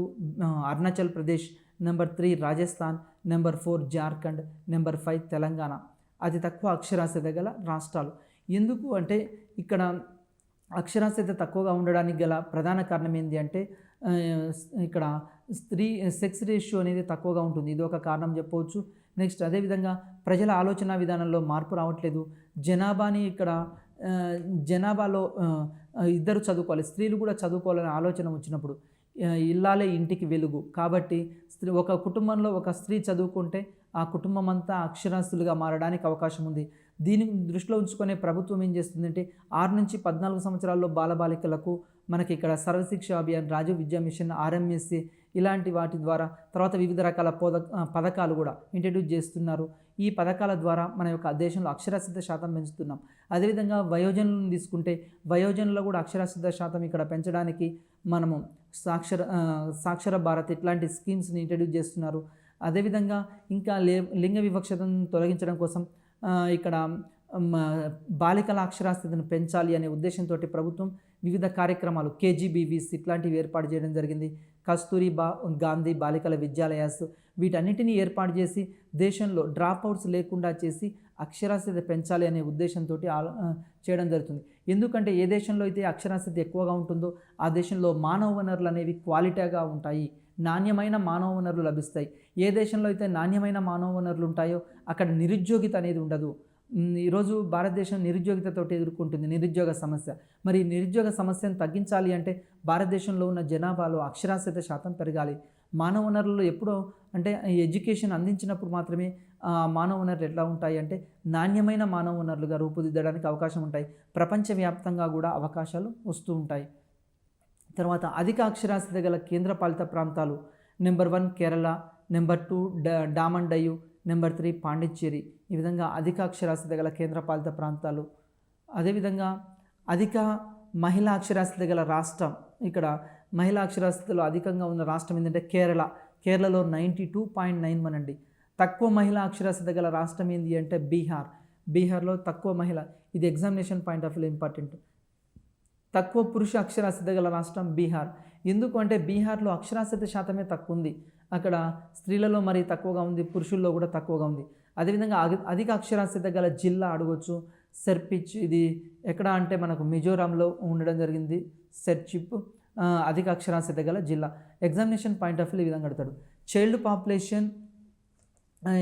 Arunachal Pradesh, number 3 Rajasthan, number 4 Jharkhand, number 5 Telangana. అతి తక్కువ అక్షరాస్యత గల రాష్ట్రాలు. ఎందుకు అంటే ఇక్కడ అక్షరాస్యత తక్కువగా ఉండడానికి గల ప్రధాన కారణం ఏంటి అంటే ఇక్కడ సెక్స్ రేషియో అనేది తక్కువగా ఉంటుంది. ఇది ఒక కారణం చెప్పవచ్చు. నెక్స్ట్ అదేవిధంగా ప్రజల ఆలోచన విధానంలో మార్పు రావట్లేదు. జనాభాలో ఇద్దరు చదువుకోవాలి, స్త్రీలు కూడా చదువుకోవాలనే ఆలోచన వచ్చినప్పుడు ఇల్లాలే ఇంటికి వెలుగు. కాబట్టి ఒక కుటుంబంలో ఒక స్త్రీ చదువుకుంటే ఆ కుటుంబం అంతా అక్షరాస్యులుగా మారడానికి అవకాశం ఉంది. దీన్ని దృష్టిలో ఉంచుకునే ప్రభుత్వం ఏం చేస్తుందంటే 6 నుంచి 14 సంవత్సరాల్లో బాలబాలికలకు మనకి ఇక్కడ సర్వశిక్ష అభియాన్, రాజీవ్ విద్యా మిషన్, ఆర్ఎంఎస్సి ఇలాంటి వాటి ద్వారా తర్వాత వివిధ రకాల పథకాలు కూడా ఇంట్రడ్యూస్ చేస్తున్నారు. ఈ పథకాల ద్వారా మన యొక్క దేశంలో అక్షరాస్యత శాతం పెంచుతున్నాం. అదేవిధంగా వయోజనులను తీసుకుంటే వయోజనుల్లో కూడా అక్షరాస్యత శాతం ఇక్కడ పెంచడానికి మనము సాక్షర భారత్ ఇట్లాంటి స్కీమ్స్ని ఇంట్రడ్యూస్ చేస్తున్నారు. అదేవిధంగా ఇంకా లింగ వివక్షతను తొలగించడం కోసం ఇక్కడ బాలికల అక్షరాస్యతను పెంచాలి అనే ఉద్దేశంతో ప్రభుత్వం వివిధ కార్యక్రమాలు కేజీబీవీస్ ఇట్లాంటివి ఏర్పాటు చేయడం జరిగింది. కస్తూరిబా గాంధీ బాలికల విద్యాలయాస్ వీటన్నిటినీ ఏర్పాటు చేసి దేశంలో డ్రాప్అవుట్స్ లేకుండా చేసి అక్షరాస్యత పెంచాలి అనే ఉద్దేశంతో చేయడం జరుగుతుంది. ఎందుకంటే ఏ దేశంలో అయితే అక్షరాస్యత ఎక్కువగా ఉంటుందో ఆ దేశంలో మానవ వనరులు అనేవి క్వాలిటీగా ఉంటాయి, నాణ్యమైన మానవ వనరులు లభిస్తాయి. ఏ దేశంలో అయితే నాణ్యమైన మానవ వనరులు ఉంటాయో అక్కడ నిరుద్యోగిత అనేది ఉండదు. ఈరోజు భారతదేశం నిరుద్యోగితతో ఎదుర్కొంటుంది, నిరుద్యోగ సమస్య. మరి నిరుద్యోగ సమస్యను తగ్గించాలి అంటే భారతదేశంలో ఉన్న జనాభాలో అక్షరాస్యత శాతం పెరగాలి. మానవ వనరులు ఎప్పుడో అంటే ఎడ్యుకేషన్ అందించినప్పుడు మాత్రమే మానవ వనరులు ఎట్లా ఉంటాయి అంటే నాణ్యమైన మానవ వనరులుగా రూపుదిద్దడానికి అవకాశం ఉంటాయి. ప్రపంచవ్యాప్తంగా కూడా అవకాశాలు వస్తూ ఉంటాయి. తర్వాత అధిక అక్షరాస్యత గల కేంద్రపాలిత ప్రాంతాలు number 1 Kerala, number 2 Daman Diu, number 3 Pondicherry. ఈ విధంగా అధిక అక్షరాస్యత గల కేంద్రపాలిత ప్రాంతాలు. అదేవిధంగా అధిక మహిళా అక్షరాస్యత గల రాష్ట్రం, ఇక్కడ మహిళా అక్షరాస్యతలో అధికంగా ఉన్న రాష్ట్రం ఏంటంటే కేరళలో 92.91 అండి. తక్కువ మహిళా అక్షరాస్యత గల రాష్ట్రం ఏంటి అంటే బీహార్లో తక్కువ మహిళ. ఇది examination point of view important. తక్కువ పురుష అక్షరాస్యత గల రాష్ట్రం బీహార్. ఎందుకు అంటే బీహార్లో అక్షరాస్యత శాతమే తక్కువ ఉంది. అక్కడ స్త్రీలలో మరి తక్కువగా ఉంది, పురుషుల్లో కూడా తక్కువగా ఉంది. అదేవిధంగా అధిక అక్షరాస్యత గల జిల్లా అడగవచ్చు సెర్పిచ్. ఇది ఎక్కడ అంటే మనకు మిజోరాంలో ఉండడం జరిగింది. సెర్చిప్ అధిక అక్షరాస్యత గల జిల్లా. ఎగ్జామినేషన్ పాయింట్ ఆఫ్ వ్యూ ఈ విధంగా అడుగుతాడు. చైల్డ్ పాపులేషన్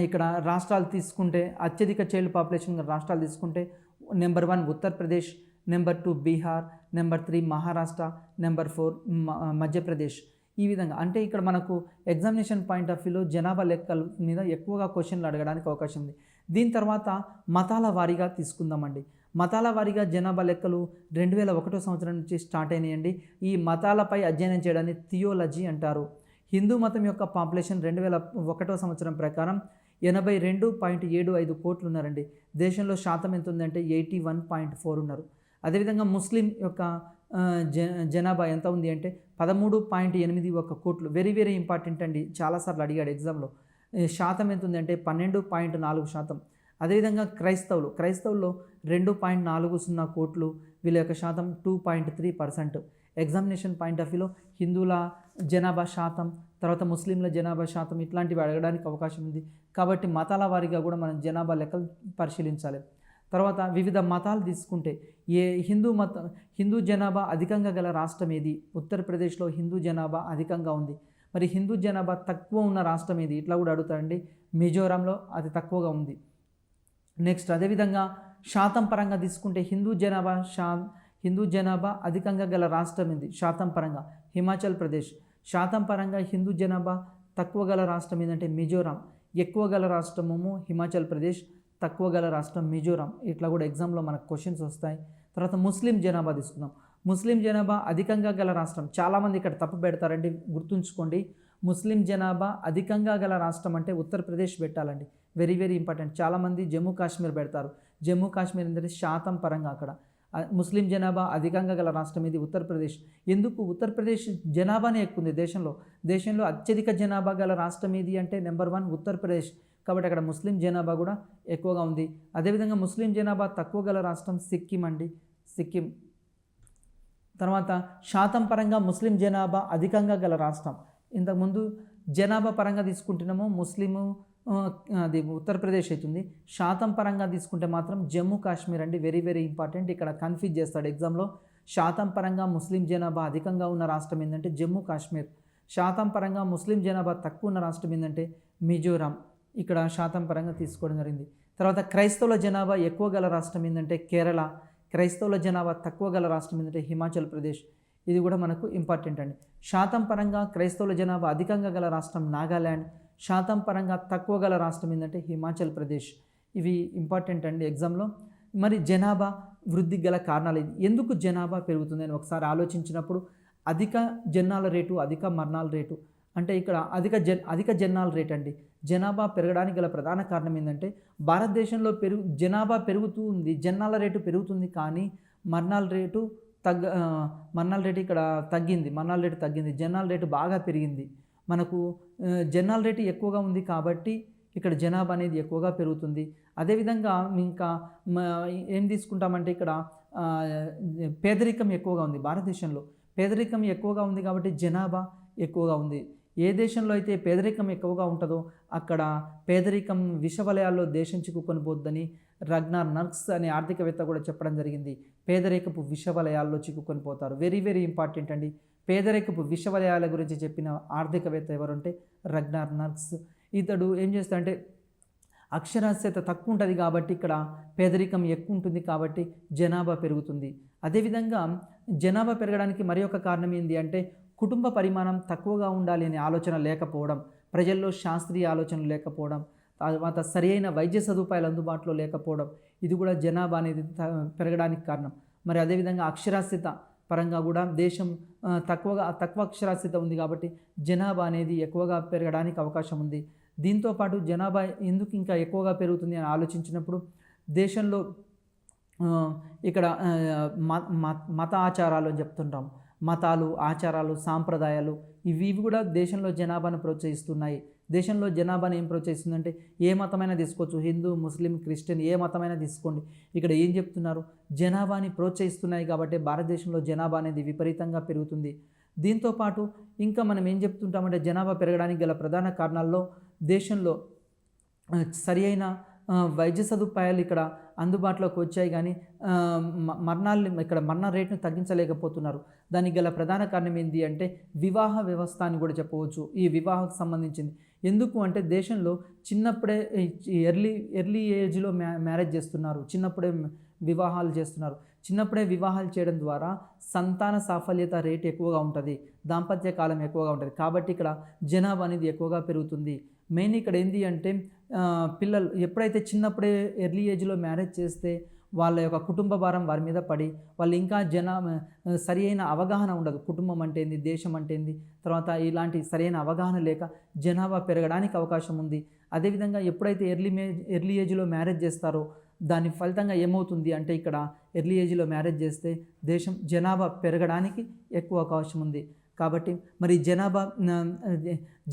ఇక్కడ రాష్ట్రాలు తీసుకుంటే అత్యధిక చైల్డ్ పాపులేషన్ రాష్ట్రాలు తీసుకుంటే number 1 Uttar Pradesh, number 2 Bihar, number 3 Maharashtra, number 4 Madhya Pradesh. ఈ విధంగా అంటే ఇక్కడ మనకు ఎగ్జామినేషన్ పాయింట్ ఆఫ్ వ్యూలో జనాభా లెక్కల మీద ఎక్కువగా క్వశ్చన్లు అడగడానికి అవకాశం ఉంది. దీని తర్వాత మతాల వారీగా తీసుకుందామండి. మతాల వారీగా జనాభా లెక్కలు 2001 సంవత్సరం నుంచి స్టార్ట్ అయినాయండి. ఈ మతాలపై అధ్యయనం చేయడాన్ని థియోలజీ అంటారు. హిందూ మతం యొక్క పాపులేషన్ 2001 సంవత్సరం ప్రకారం 82.75 కోట్లు ఉన్నారండి. దేశంలో శాతం ఎంత ఉందంటే 81.4 ఉన్నారు. అదేవిధంగా ముస్లిం యొక్క జనాభా ఎంత ఉంది అంటే 13.81 కోట్లు. వెరీ వెరీ ఇంపార్టెంట్ అండి, చాలాసార్లు అడిగాడు ఎగ్జామ్లో. శాతం ఎంత ఉంది అంటే 12.4%. అదేవిధంగా క్రైస్తవుల్లో 2.40 కోట్లు, వీళ్ళ యొక్క శాతం 2.3%. ఎగ్జామినేషన్ పాయింట్ ఆఫ్ వ్యూలో హిందువుల జనాభా శాతం, తర్వాత ముస్లింల జనాభా శాతం ఇట్లాంటివి అడగడానికి అవకాశం ఉంది. కాబట్టి మతాల వారీగా కూడా మనం జనాభా లెక్కలు పరిశీలించాలి. తర్వాత వివిధ మతాలు తీసుకుంటే హిందూ జనాభా అధికంగా గల రాష్ట్రం ఏది? ఉత్తరప్రదేశ్లో హిందూ జనాభా అధికంగా ఉంది. మరి హిందూ జనాభా తక్కువ ఉన్న రాష్ట్రం ఏది? ఇట్లా కూడా అడుగుతారండి. మిజోరాంలో అది తక్కువగా ఉంది. నెక్స్ట్ అదేవిధంగా శాతం పరంగా తీసుకుంటే హిందూ జనాభా అధికంగా గల రాష్ట్రం ఏంది శాతం పరంగా? హిమాచల్ ప్రదేశ్. శాతం పరంగా హిందూ జనాభా తక్కువ గల రాష్ట్రం ఏంటంటే మిజోరాం. ఎక్కువ గల రాష్ట్రమేమో హిమాచల్ ప్రదేశ్, తక్కువ గల రాష్ట్రం మిజోరాం. ఇట్లా కూడా ఎగ్జామ్లో మనకు క్వశ్చన్స్ వస్తాయి. తర్వాత ముస్లిం జనాభా తీసుకుందాం. ముస్లిం జనాభా అధికంగా గల రాష్ట్రం, చాలామంది ఇక్కడ తప్పు పెడతారండి, గుర్తుంచుకోండి. ముస్లిం జనాభా అధికంగా గల రాష్ట్రం అంటే ఉత్తరప్రదేశ్ పెట్టాలండి. Very very important. చాలామంది జమ్మూ కాశ్మీర్ పెడతారు. జమ్మూ కాశ్మీర్ ఏంటంటే శాతం పరంగా అక్కడ ముస్లిం జనాభా అధికంగా గల రాష్ట్రం ఇది ఉత్తరప్రదేశ్. ఎందుకు? ఉత్తరప్రదేశ్ జనాభానే ఎక్కువ ఉంది దేశంలో అత్యధిక జనాభా గల రాష్ట్రం ఏది అంటే నెంబర్ 1 ఉత్తరప్రదేశ్. కాబట్టి అక్కడ ముస్లిం జనాభా కూడా ఎక్కువగా ఉంది. అదేవిధంగా ముస్లిం జనాభా తక్కువ గల రాష్ట్రం సిక్కిం. తర్వాత శాతం పరంగా ముస్లిం జనాభా అధికంగా గల రాష్ట్రం, ఇంతకుముందు జనాభా పరంగా తీసుకుంటున్నాము ముస్లిము అది ఉత్తరప్రదేశ్ అవుతుంది. శాతం పరంగా తీసుకుంటే మాత్రం జమ్మూ కాశ్మీర్ అండి. Very very important. ఇక్కడ కన్ఫ్యూజ్ చేస్తాడు ఎగ్జామ్లో. శాతం పరంగా ముస్లిం జనాభా అధికంగా ఉన్న రాష్ట్రం ఏంటంటే జమ్మూ కాశ్మీర్. శాతం పరంగా ముస్లిం జనాభా తక్కువ ఉన్న రాష్ట్రం ఏంటంటే మిజోరాం. ఇక్కడ శాతం పరంగా తీసుకోవడం జరిగింది. తర్వాత క్రైస్తవుల జనాభా ఎక్కువ గల రాష్ట్రం ఏంటంటే కేరళ. క్రైస్తవుల జనాభా తక్కువ గల రాష్ట్రం ఏంటంటే హిమాచల్ ప్రదేశ్. ఇది కూడా మనకు ఇంపార్టెంట్ అండి. శాతం పరంగా క్రైస్తవుల జనాభా అధికంగా గల రాష్ట్రం నాగాల్యాండ్. శాతం పరంగా తక్కువ గల రాష్ట్రం ఏంటంటే హిమాచల్ ప్రదేశ్. ఇవి ఇంపార్టెంట్ అండి ఎగ్జామ్లో. మరి జనాభా వృద్ధికి గల కారణాలు ఎందుకు జనాభా పెరుగుతుంది అని ఒకసారి ఆలోచించినప్పుడు అధిక జనాల రేటు, అధిక మరణాల రేటు, అంటే ఇక్కడ అధిక జనాల రేట్ అండి. జనాభా పెరగడానికి గల ప్రధాన కారణం ఏంటంటే భారతదేశంలో జనాభా పెరుగుతూ ఉంది, జనాల రేటు పెరుగుతుంది, కానీ మరణాల రేటు మరణాల రేటు ఇక్కడ తగ్గింది. మరణాల రేటు తగ్గింది, జనాల రేటు బాగా పెరిగింది. మనకు జనాల రేటు ఎక్కువగా ఉంది కాబట్టి ఇక్కడ జనాభా అనేది ఎక్కువగా పెరుగుతుంది. అదేవిధంగా ఇంకా ఏం తీసుకుంటామంటే ఇక్కడ పేదరికం ఎక్కువగా ఉంది. భారతదేశంలో పేదరికం ఎక్కువగా ఉంది కాబట్టి జనాభా ఎక్కువగా ఉంది. ఏ దేశంలో అయితే పేదరికం ఎక్కువగా ఉంటుందో అక్కడ పేదరికం విషవలయాల్లో దేశం చిక్కుకొని పోద్దని రగ్నార్ నర్క్స్ అనే ఆర్థికవేత్త కూడా చెప్పడం జరిగింది. పేదరికపు విషవలయాల్లో చిక్కుకొని పోతారు. వెరీ వెరీ ఇంపార్టెంట్ అండి. పేదరికపు విషవలయాల గురించి చెప్పిన ఆర్థికవేత్త ఎవరంటే రగ్నార్ నర్క్స్. ఇతడు ఏం చేస్తాడంటే అక్షరాస్యత తక్కువ ఉంటుంది కాబట్టి ఇక్కడ పేదరికం ఎక్కువ ఉంటుంది కాబట్టి జనాభా పెరుగుతుంది. అదేవిధంగా జనాభా పెరగడానికి మరి ఒక కారణం ఏంటి అంటే కుటుంబ పరిమాణం తక్కువగా ఉండాలి అనే ఆలోచన లేకపోవడం, ప్రజల్లో శాస్త్రీయ ఆలోచనలు లేకపోవడం, తర్వాత సరైన వైద్య సదుపాయాలు అందుబాటులో లేకపోవడం, ఇది కూడా జనాభా అనేది పెరగడానికి కారణం. మరి అదేవిధంగా అక్షరాస్యత పరంగా కూడా దేశం తక్కువ అక్షరాస్యత ఉంది కాబట్టి జనాభా అనేది ఎక్కువగా పెరగడానికి అవకాశం ఉంది. దీంతోపాటు జనాభా ఎందుకు ఇంకా ఎక్కువగా పెరుగుతుంది అని ఆలోచించినప్పుడు దేశంలో ఇక్కడ మత ఆచారాలు అని చెప్తుంటాం. మతాలు, ఆచారాలు, సాంప్రదాయాలు ఇవి కూడా దేశంలో జనాభాను ప్రోత్సహిస్తున్నాయి. దేశంలో జనాభాను ఏం ప్రోత్సహిస్తుందంటే ఏ మతమైనా తీసుకోవచ్చు, హిందూ, ముస్లిం, క్రిస్టియన్ ఏ మతమైనా తీసుకోండి. ఇక్కడ ఏం చెప్తున్నారు, జనాభాని ప్రోత్సహిస్తున్నాయి కాబట్టి భారతదేశంలో జనాభా అనేది విపరీతంగా పెరుగుతుంది. దీంతోపాటు ఇంకా మనం ఏం చెప్తుంటామంటే జనాభా పెరగడానికి గల ప్రధాన కారణాల్లో దేశంలో సరి అయిన వైద్య సదుపాయాలు ఇక్కడ అందుబాటులోకి వచ్చాయి, కానీ మరణ రేటును తగ్గించలేకపోతున్నారు. దానికి గల ప్రధాన కారణం ఏంటి అంటే వివాహ వ్యవస్థ అని కూడా చెప్పవచ్చు. ఈ వివాహకు సంబంధించింది ఎందుకు అంటే దేశంలో చిన్నప్పుడే ఎర్లీ ఏజ్లో మ్యారేజ్ చేస్తున్నారు, చిన్నప్పుడే వివాహాలు చేస్తున్నారు. చిన్నప్పుడే వివాహాలు చేయడం ద్వారా సంతాన సాఫల్యత రేటు ఎక్కువగా ఉంటుంది, దాంపత్య కాలం ఎక్కువగా ఉంటుంది. కాబట్టి ఇక్కడ జనాభా అనేది ఎక్కువగా పెరుగుతుంది. మెయిన్ ఇక్కడ ఏంటి అంటే పిల్లలు ఎప్పుడైతే చిన్నప్పుడే ఎర్లీ ఏజ్లో మ్యారేజ్ చేస్తే వాళ్ళ యొక్క కుటుంబ భారం వారి మీద పడి వాళ్ళు ఇంకా సరి అయిన అవగాహన ఉండదు. కుటుంబం అంటే ఏంది, దేశం అంటే ఏంది, తర్వాత ఇలాంటి సరైన అవగాహన లేక జనాభా పెరగడానికి అవకాశం ఉంది. అదేవిధంగా ఎప్పుడైతే ఎర్లీ ఏజ్లో మ్యారేజ్ చేస్తారో దాని ఫలితంగా ఏమవుతుంది అంటే ఇక్కడ ఎర్లీ ఏజ్లో మ్యారేజ్ చేస్తే జనాభా పెరగడానికి ఎక్కువ అవకాశం ఉంది. కాబట్టి మరి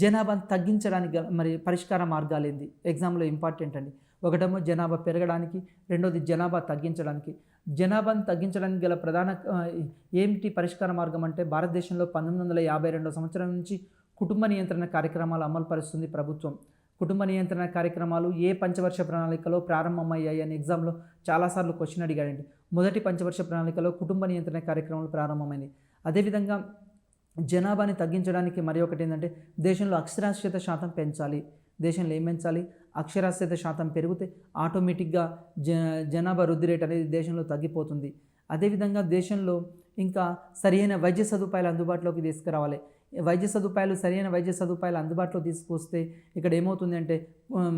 జనాభాను తగ్గించడానికి మరి పరిష్కార మార్గాలు ఏంది ఎగ్జామ్లో ఇంపార్టెంట్ అండి. ఒకటేమో జనాభా పెరగడానికి, రెండోది జనాభా తగ్గించడానికి. జనాభాను తగ్గించడానికి గల ప్రధాన ఏమిటి పరిష్కార మార్గం అంటే భారతదేశంలో 1952 సంవత్సరం నుంచి కుటుంబ నియంత్రణ కార్యక్రమాలు అమలు పరుస్తుంది ప్రభుత్వం. కుటుంబ నియంత్రణ కార్యక్రమాలు ఏ పంచవర్ష ప్రణాళికలో ప్రారంభమయ్యాయి అని ఎగ్జామ్లో చాలాసార్లు క్వశ్చన్ అడిగాడండి. మొదటి పంచవర్ష ప్రణాళికలో కుటుంబ నియంత్రణ కార్యక్రమాలు ప్రారంభమైంది. అదేవిధంగా జనాభాని తగ్గించడానికి మరి ఒకటి ఏంటంటే దేశంలో అక్షరాస్యత శాతం పెంచాలి. దేశంలో ఏం పెంచాలి, అక్షరాస్యత శాతం పెరిగితే ఆటోమేటిక్గా జనాభా వృద్ధి రేట్ అనేది దేశంలో తగ్గిపోతుంది. అదేవిధంగా దేశంలో ఇంకా సరైన వైద్య సదుపాయాలు అందుబాటులోకి తీసుకురావాలి. సరైన వైద్య సదుపాయాలు అందుబాటులో తీసుకొస్తే ఇక్కడ ఏమవుతుంది అంటే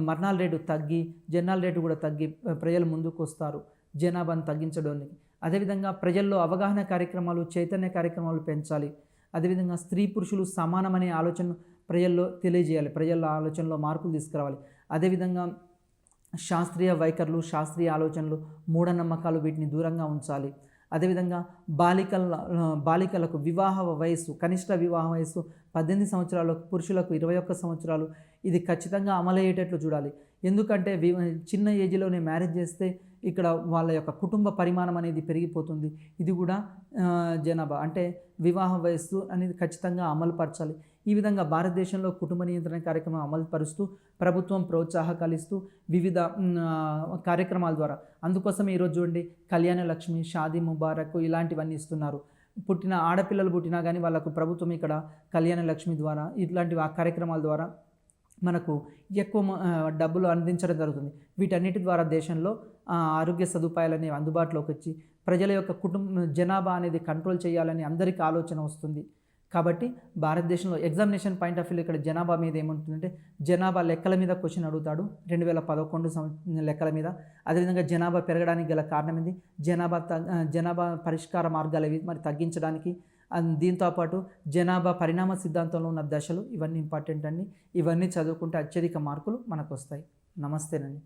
మరణాల రేటు తగ్గి జనాల రేటు కూడా తగ్గి ప్రజలు ముందుకు వస్తారు జనాభాను తగ్గించడానికి. అదేవిధంగా ప్రజల్లో అవగాహన కార్యక్రమాలు, చైతన్య కార్యక్రమాలు పెంచాలి. అదేవిధంగా స్త్రీ పురుషులు సమానమనే ఆలోచన ప్రజల్లో తెలియజేయాలి, ప్రజల ఆలోచనలో మార్పులు తీసుకురావాలి. అదేవిధంగా శాస్త్రీయ వైఖరులు, శాస్త్రీయ ఆలోచనలు, మూఢనమ్మకాలు వీటిని దూరంగా ఉంచాలి. అదేవిధంగా బాలికలకు వివాహ వయస్సు, కనిష్ట వివాహ వయస్సు 18 సంవత్సరాలు, పురుషులకు 21 సంవత్సరాలు, ఇది ఖచ్చితంగా అమలయ్యేటట్లు చూడాలి. ఎందుకంటే చిన్న ఏజ్లోనే మ్యారేజ్ చేస్తే ఇక్కడ వాళ్ళ యొక్క కుటుంబ పరిమాణం అనేది పెరిగిపోతుంది. ఇది కూడా జనాభా అంటే వివాహ వయస్సు అనేది ఖచ్చితంగా అమలు పరచాలి. ఈ విధంగా భారతదేశంలో కుటుంబ నియంత్రణ కార్యక్రమం అమలు పరుస్తూ ప్రభుత్వం ప్రోత్సాహకాలు ఇస్తూ వివిధ కార్యక్రమాల ద్వారా, అందుకోసం ఈరోజు చూడండి కళ్యాణ లక్ష్మి, షాదీ ముబారక్ ఇలాంటివన్నీ ఇస్తున్నారు. ఆడపిల్లలు పుట్టినా కానీ వాళ్ళకు ప్రభుత్వం ఇక్కడ కళ్యాణ లక్ష్మి ద్వారా ఇట్లాంటి కార్యక్రమాల ద్వారా మనకు ఎక్కువ డబ్బులు అందించడం జరుగుతుంది. వీటన్నిటి ద్వారా దేశంలో ఆరోగ్య సదుపాయాలు అనేవి అందుబాటులోకి వచ్చి ప్రజల యొక్క జనాభా అనేది కంట్రోల్ చేయాలని అందరికీ ఆలోచన వస్తుంది. కాబట్టి భారతదేశంలో ఎగ్జామినేషన్ పాయింట్ ఆఫ్ వ్యూ ఇక్కడ జనాభా మీద ఏముంటుందంటే జనాభా లెక్కల మీద క్వశ్చన్ అడుగుతాడు 2011 లెక్కల మీద. అదేవిధంగా జనాభా పెరగడానికి గల కారణం ఏంది, జనాభా పరిష్కార మార్గాలు ఏవి మరి తగ్గించడానికి, దీంతోపాటు జనాభా పరిణామ సిద్ధాంతంలో ఉన్న దశలు, ఇవన్నీ ఇంపార్టెంట్ అండి. ఇవన్నీ చదువుకుంటే అత్యధిక మార్కులు మనకు వస్తాయి. నమస్తేనండి.